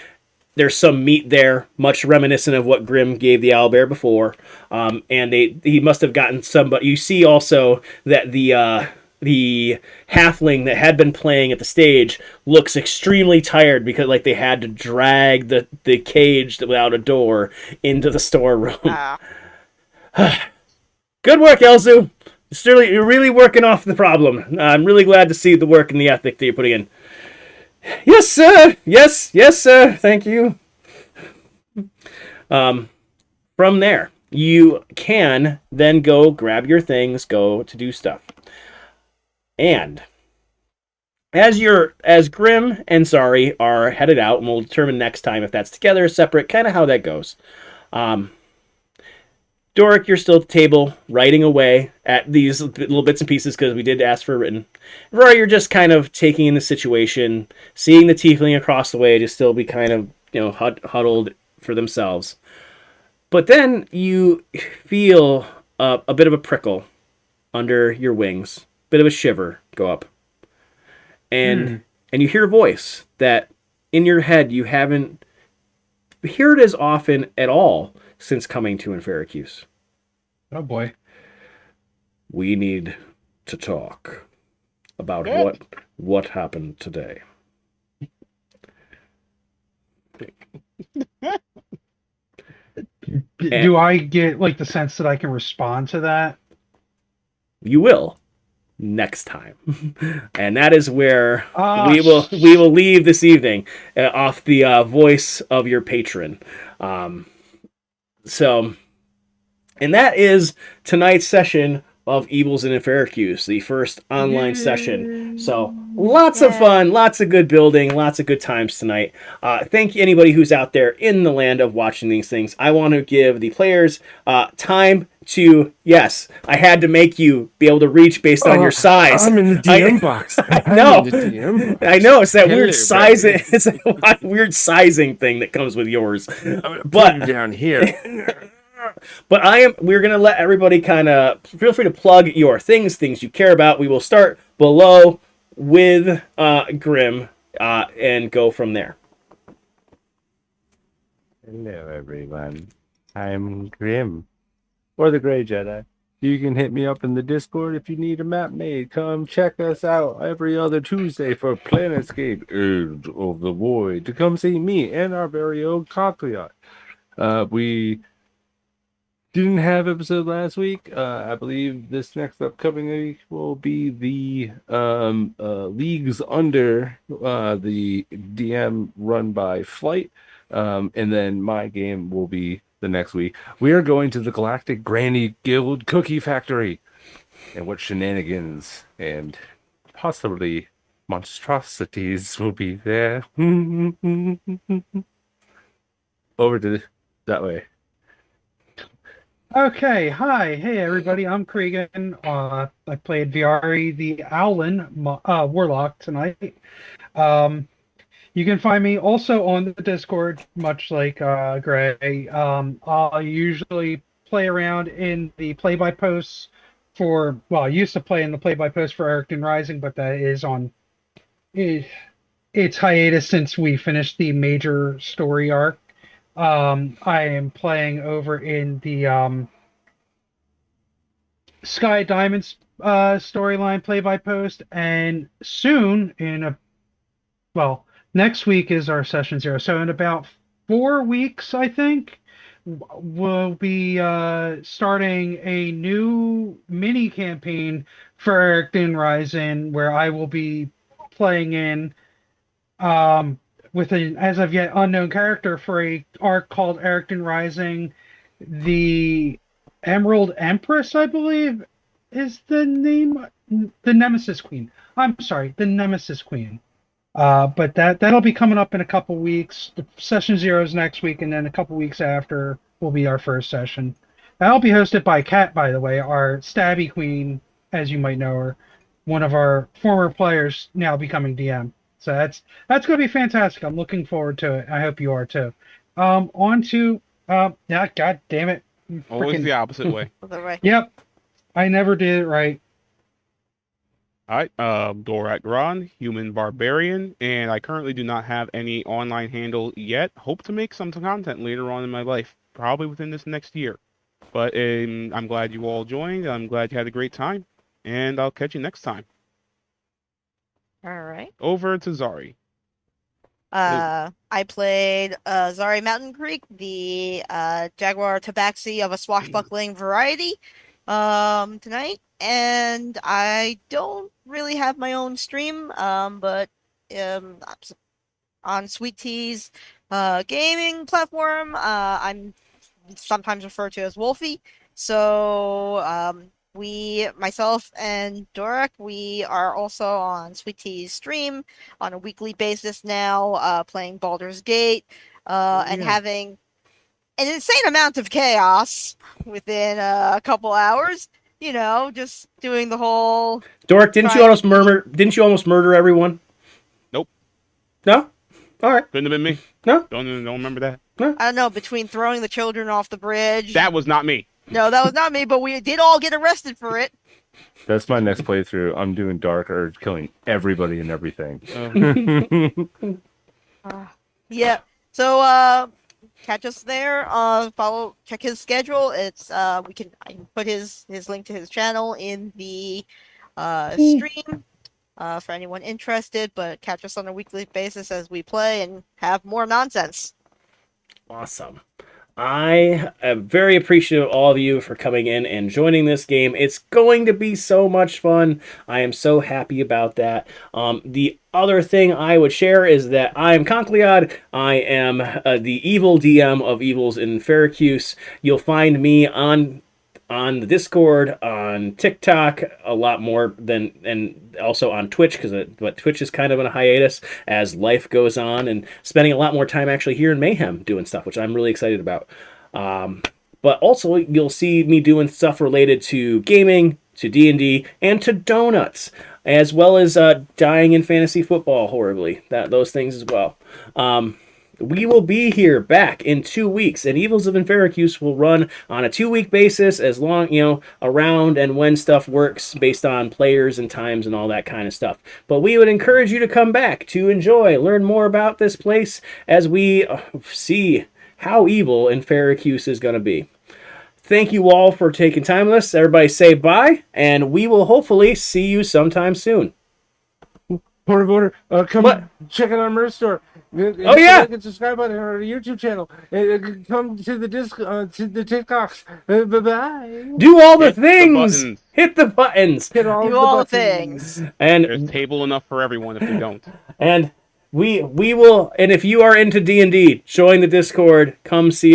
There's some meat there, much reminiscent of what Grim gave the owlbear before. And he must have gotten some. But you see also that the halfling that had been playing at the stage looks extremely tired because like they had to drag the cage without a door into the storeroom. Good work, Elzu. You're really working off the problem. I'm really glad to see the work and the ethic that you're putting in. Yes, sir. Yes, sir. Thank you. From there, you can then go grab your things, go to do stuff. And as Grim and Zari are headed out, and we'll determine next time if that's together or separate, kind of how that goes. Doric, you're still at the table, writing away at these little bits and pieces because we did ask for a written. Rory, you're just kind of taking in the situation, seeing the tiefling across the way to still be kind of, huddled for themselves. But then you feel a bit of a prickle under your wings, bit of a shiver go up. And you hear a voice that in your head you haven't heard as often at all since coming to Enferacuse. Oh boy. We need to talk about what happened today. Do I get like the sense that I can respond to that? You will next time, and that is where Ah, we will leave this evening off the voice of your patron. So, and that is tonight's session of Evils in Enferacuse, the first online session. So lots of fun, lots of good building, lots of good times tonight. Thank you anybody who's out there in the land of watching these things. I want to give the players time to, yes, I had to make you be able to reach based on your size. I'm in the DM box. I know. I'm in the DM box. I know, it's that Hello, weird sizing. buddy. It's that weird sizing thing that comes with yours. I'm gonna But- put you down here. But we're going to let everybody kind of feel free to plug your things you care about. We will start below with Grim and go from there. Hello, everyone. I'm Grim, or the Grey Jedi. You can hit me up in the Discord if you need a map made. Come check us out every other Tuesday for Planetscape Edge of the Void to come see me and our very own Cockleot. We didn't have episode last week. I believe this next upcoming week will be the leagues under the DM run by Flight, and then my game will be the next week. We are going to the Galactic Granny Guild Cookie Factory, and what shenanigans and possibly monstrosities will be there. Over to that way. okay. Hi. Hey, everybody. I'm Cregan. I played Viari the Owlin Warlock tonight. You can find me also on the Discord, much like Gray. I'll usually play around in the play-by-posts I used to play in the play-by-post for Ericton Rising, but that is on its hiatus since we finished the major story arc. I am playing over in the Sky Diamonds storyline play-by-post, and soon next week is our session 0. So in about 4 weeks, I think, we'll be starting a new mini campaign for Ericton Rising, where I will be playing in with an as of yet unknown character for a arc called Ericton Rising. The Emerald Empress, I believe, is the name. The Nemesis Queen. I'm sorry, the Nemesis Queen. But that'll be coming up in a couple weeks. The session 0 is next week, and then a couple weeks after will be our first session. That'll be hosted by Kat, by the way, our Stabby Queen, as you might know her, one of our former players now becoming DM. So that's going to be fantastic. I'm looking forward to it. I hope you are too. On to yeah, God damn it. Always the opposite way. Other way. Yep. I never did it right. All right, Dorak Ron, Human Barbarian, and I currently do not have any online handle yet. Hope to make some content later on in my life, probably within this next year. But I'm glad you all joined. I'm glad you had a great time, and I'll catch you next time. All right. Over to Zari. I played Zari Mountain Creek, the Jaguar Tabaxi of a swashbuckling variety, tonight. And I don't really have my own stream, but on Sweet Tea's gaming platform, I'm sometimes referred to as Wolfie. So myself and Dorak, we are also on Sweet Tea's stream on a weekly basis now, playing Baldur's Gate, and having an insane amount of chaos within a couple hours. You know, just doing the whole. Dork, didn't you almost murder everyone? Nope. No? All right. Couldn't have been me. No? Don't remember that. I don't know, between throwing the children off the bridge. That was not me. No, that was not me, but we did all get arrested for it. That's my next playthrough. I'm doing Dark Urge, killing everybody and everything. Yeah. So catch us there. Check his schedule. It's I can put his link to his channel in the stream for anyone interested, but catch us on a weekly basis as we play and have more nonsense. Awesome. I am very appreciative of all of you for coming in and joining this game. It's going to be so much fun. I am so happy about that. The other thing I would share is that I am Concleod. I am the evil DM of Evils in Enferacuse. You'll find me on the Discord, on TikTok, a lot more than, and also on Twitch, but Twitch is kind of on a hiatus as life goes on, and spending a lot more time actually here in Mayhem doing stuff, which I'm really excited about. But also, you'll see me doing stuff related to gaming, to D&D, and to donuts, as well as dying in fantasy football horribly. Those things as well. We will be here back in 2 weeks, and Evils of Enferacuse will run on a 2-week basis as long, around and when stuff works based on players and times and all that kind of stuff. But we would encourage you to come back to enjoy, learn more about this place as we see how evil Enferacuse is going to be. Thank you all for taking time with us. Everybody say bye, and we will hopefully see you sometime soon. Point of order. Come What? check out our merch store. Oh, yeah. Like and subscribe button on our YouTube channel. Come to the to the TikToks. Bye bye. Do all the Hit the things. buttons. Hit the buttons. Hit all Do of the all the buttons. things. And There's table enough for everyone if you don't. we will. And if you are into D&D, join the Discord. Come see